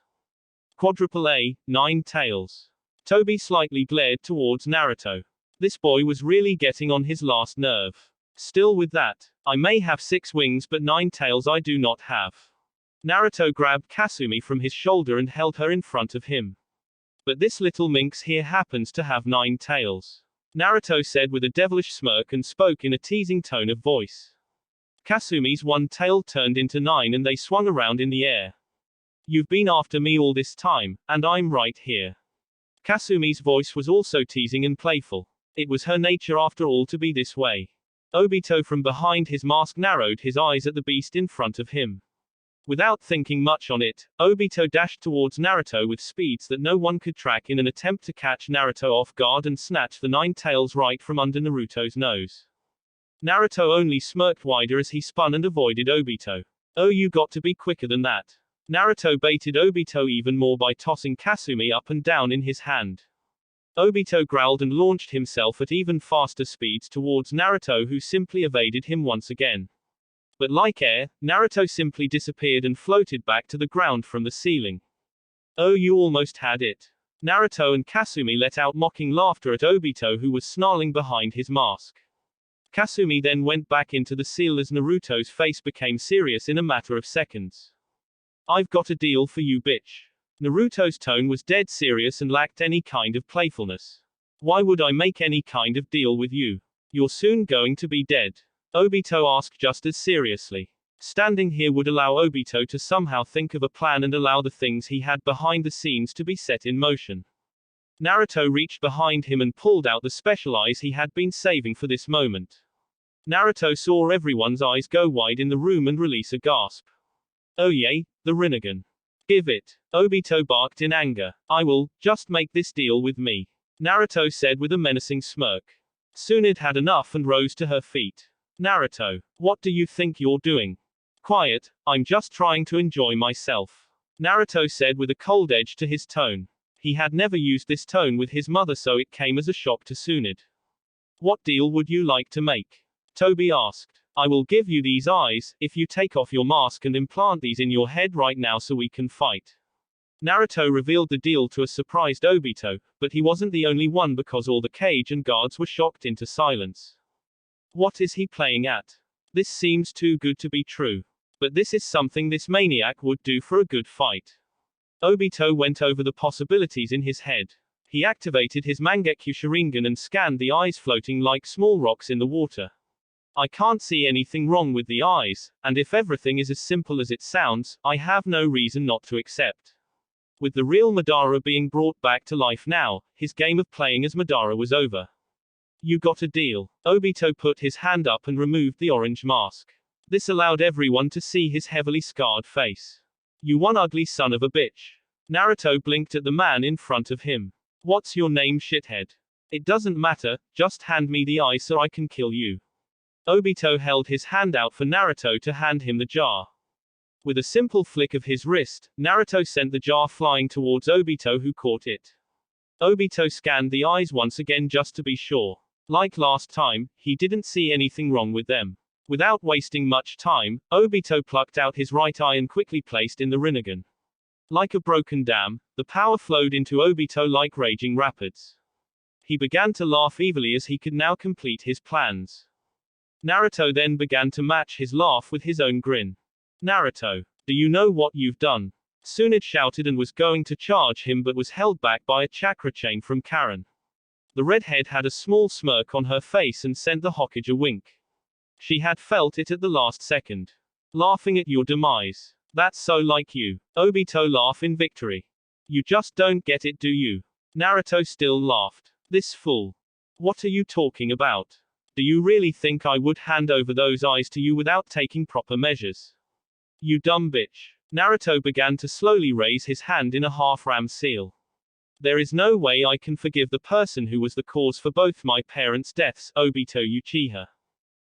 Quadruple A, 9 tails. Toby slightly glared towards Naruto. This boy was really getting on his last nerve. Still with that, I may have 6 wings but 9 tails I do not have. Naruto grabbed Kasumi from his shoulder and held her in front of him. But this little minx here happens to have 9 tails. Naruto said with a devilish smirk and spoke in a teasing tone of voice. Kasumi's one tail turned into 9 and they swung around in the air. You've been after me all this time, and I'm right here. Kasumi's voice was also teasing and playful. It was her nature after all to be this way. Obito from behind his mask narrowed his eyes at the beast in front of him. Without thinking much on it, Obito dashed towards Naruto with speeds that no one could track in an attempt to catch Naruto off guard and snatch the 9 tails right from under Naruto's nose. Naruto only smirked wider as he spun and avoided Obito. Oh, you got to be quicker than that. Naruto baited Obito even more by tossing Kasumi up and down in his hand. Obito growled and launched himself at even faster speeds towards Naruto, who simply evaded him once again. But like air, Naruto simply disappeared and floated back to the ground from the ceiling. Oh, you almost had it. Naruto and Kasumi let out mocking laughter at Obito, who was snarling behind his mask. Kasumi then went back into the seal as Naruto's face became serious in a matter of seconds. I've got a deal for you, bitch. Naruto's tone was dead serious and lacked any kind of playfulness. Why would I make any kind of deal with you? You're soon going to be dead. Obito asked just as seriously. Standing here would allow Obito to somehow think of a plan and allow the things he had behind the scenes to be set in motion. Naruto reached behind him and pulled out the special eyes he had been saving for this moment. Naruto saw everyone's eyes go wide in the room and release a gasp. Oh yay, the Rinnegan. Give it. Obito barked in anger. I will, just make this deal with me. Naruto said with a menacing smirk. Tsunade had enough and rose to her feet. Naruto, what do you think you're doing? Quiet, I'm just trying to enjoy myself. Naruto said with a cold edge to his tone. He had never used this tone with his mother, so it came as a shock to Tsunade. What deal would you like to make? Toby asked. I will give you these eyes, if you take off your mask and implant these in your head right now so we can fight. Naruto revealed the deal to a surprised Obito, but he wasn't the only one because all the cage and guards were shocked into silence. What is he playing at? This seems too good to be true. But this is something this maniac would do for a good fight. Obito went over the possibilities in his head. He activated his Mangekyo Sharingan and scanned the eyes floating like small rocks in the water. I can't see anything wrong with the eyes, and if everything is as simple as it sounds, I have no reason not to accept. With the real Madara being brought back to life now, his game of playing as Madara was over. You got a deal. Obito put his hand up and removed the orange mask. This allowed everyone to see his heavily scarred face. You one ugly son of a bitch. Naruto blinked at the man in front of him. What's your name, shithead? It doesn't matter, just hand me the eye so I can kill you. Obito held his hand out for Naruto to hand him the jar. With a simple flick of his wrist, Naruto sent the jar flying towards Obito, who caught it. Obito scanned the eyes once again just to be sure. Like last time, he didn't see anything wrong with them. Without wasting much time, Obito plucked out his right eye and quickly placed in the Rinnegan. Like a broken dam, the power flowed into Obito like raging rapids. He began to laugh evilly as he could now complete his plans. Naruto then began to match his laugh with his own grin. Naruto, do you know what you've done? Tsunade shouted and was going to charge him but was held back by a chakra chain from Karen. The redhead had a small smirk on her face and sent the Hokage a wink. She had felt it at the last second. Laughing at your demise. That's so like you. Obito laughed in victory. You just don't get it, do you? Naruto still laughed. This fool. What are you talking about? Do you really think I would hand over those eyes to you without taking proper measures? You dumb bitch. Naruto began to slowly raise his hand in a half-ram seal. There is no way I can forgive the person who was the cause for both my parents' deaths, Obito Uchiha.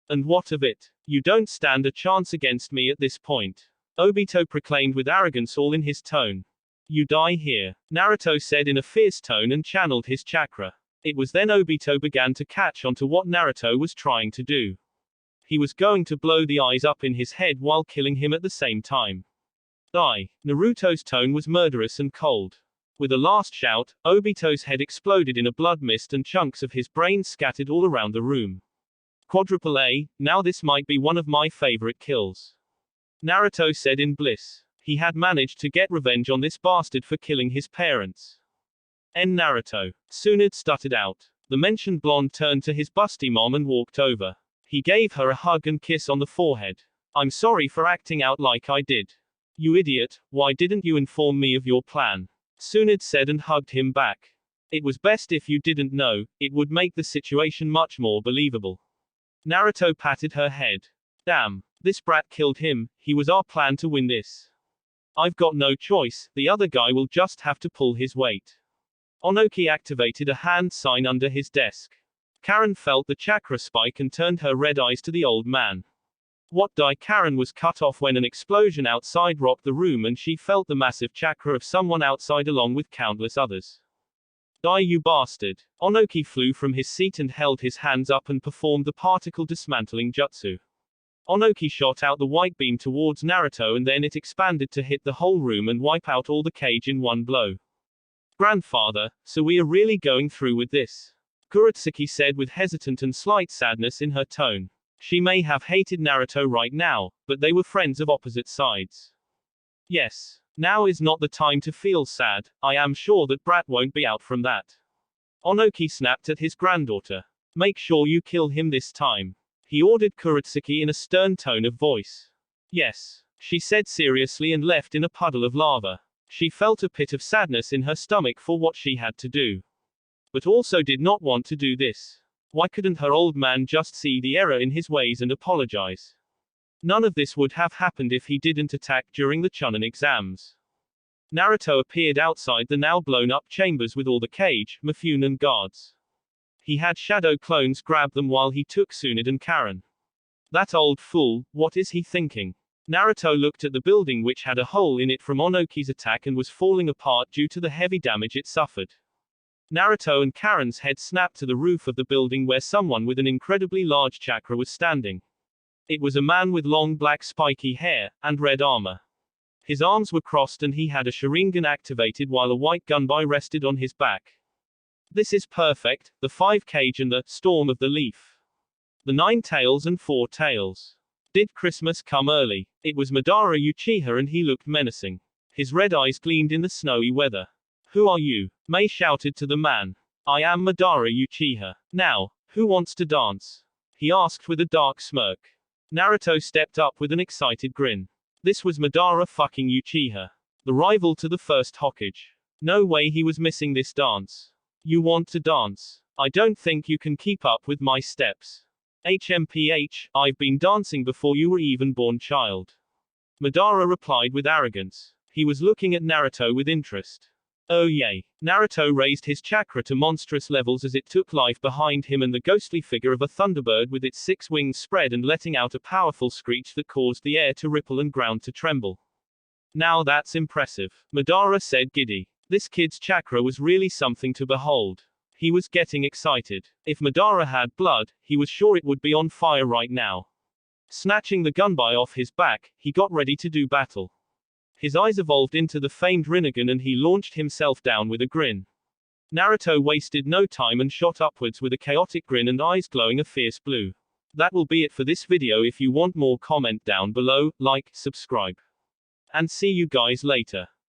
And what of it? You don't stand a chance against me at this point. Obito proclaimed with arrogance all in his tone. You die here, Naruto said in a fierce tone and channeled his chakra. It was then Obito began to catch on to what Naruto was trying to do. He was going to blow the eyes up in his head while killing him at the same time. Die. Naruto's tone was murderous and cold. With a last shout, Obito's head exploded in a blood mist and chunks of his brain scattered all around the room. Quadruple A, now this might be one of my favorite kills. Naruto said in bliss. He had managed to get revenge on this bastard for killing his parents. Naruto. Tsunade stuttered out. The mentioned blonde turned to his busty mom and walked over. He gave her a hug and kiss on the forehead. I'm sorry for acting out like I did. You idiot, why didn't you inform me of your plan? Tsunade said and hugged him back. It was best if you didn't know, it would make the situation much more believable. Naruto patted her head. Damn, this brat killed him, he was our plan to win this. I've got no choice, the other guy will just have to pull his weight. Onoki activated a hand sign under his desk. Karen felt the chakra spike and turned her red eyes to the old man. What die? Karen was cut off when an explosion outside rocked the room and she felt the massive chakra of someone outside along with countless others. Die, you bastard. Onoki flew from his seat and held his hands up and performed the particle dismantling jutsu. Onoki shot out the white beam towards Naruto and then it expanded to hit the whole room and wipe out all the cage in one blow. Grandfather, so we are really going through with this? Kurotsuki said with hesitant and slight sadness in her tone. She may have hated Naruto right now, but they were friends of opposite sides. Yes. Now is not the time to feel sad, I am sure that brat won't be out from that. Onoki snapped at his granddaughter. Make sure you kill him this time. He ordered Kurotsuki in a stern tone of voice. Yes, she said seriously and left in a puddle of lava. She felt a pit of sadness in her stomach for what she had to do. But also did not want to do this. Why couldn't her old man just see the error in his ways and apologize? None of this would have happened if he didn't attack during the Chunin exams. Naruto appeared outside the now blown up chambers with all the cage, Mifune and guards. He had shadow clones grab them while he took Tsunade and Karen. That old fool, what is he thinking? Naruto looked at the building which had a hole in it from Onoki's attack and was falling apart due to the heavy damage it suffered. Naruto and Karen's head snapped to the roof of the building where someone with an incredibly large chakra was standing. It was a man with long black spiky hair, and red armor. His arms were crossed and he had a Sharingan activated while a white gunbai rested on his back. This is perfect, the 5 cage and the storm of the leaf. The 9 tails and 4 tails. Did Christmas come early? It was Madara Uchiha and he looked menacing. His red eyes gleamed in the snowy weather. Who are you? Mei shouted to the man. I am Madara Uchiha. Now, who wants to dance? He asked with a dark smirk. Naruto stepped up with an excited grin. This was Madara fucking Uchiha. The rival to the first Hokage. No way he was missing this dance. You want to dance? I don't think you can keep up with my steps. HMPH, I've been dancing before you were even born, child. Madara replied with arrogance. He was looking at Naruto with interest. Oh yay. Naruto raised his chakra to monstrous levels as it took life behind him and the ghostly figure of a thunderbird with its 6 wings spread and letting out a powerful screech that caused the air to ripple and ground to tremble. Now that's impressive. Madara said giddy. This kid's chakra was really something to behold. He was getting excited. If Madara had blood, he was sure it would be on fire right now. Snatching the gunbai off his back, he got ready to do battle. His eyes evolved into the famed Rinnegan and he launched himself down with a grin. Naruto wasted no time and shot upwards with a chaotic grin and eyes glowing a fierce blue. That will be it for this video. If you want more, comment down below, like, subscribe. And see you guys later.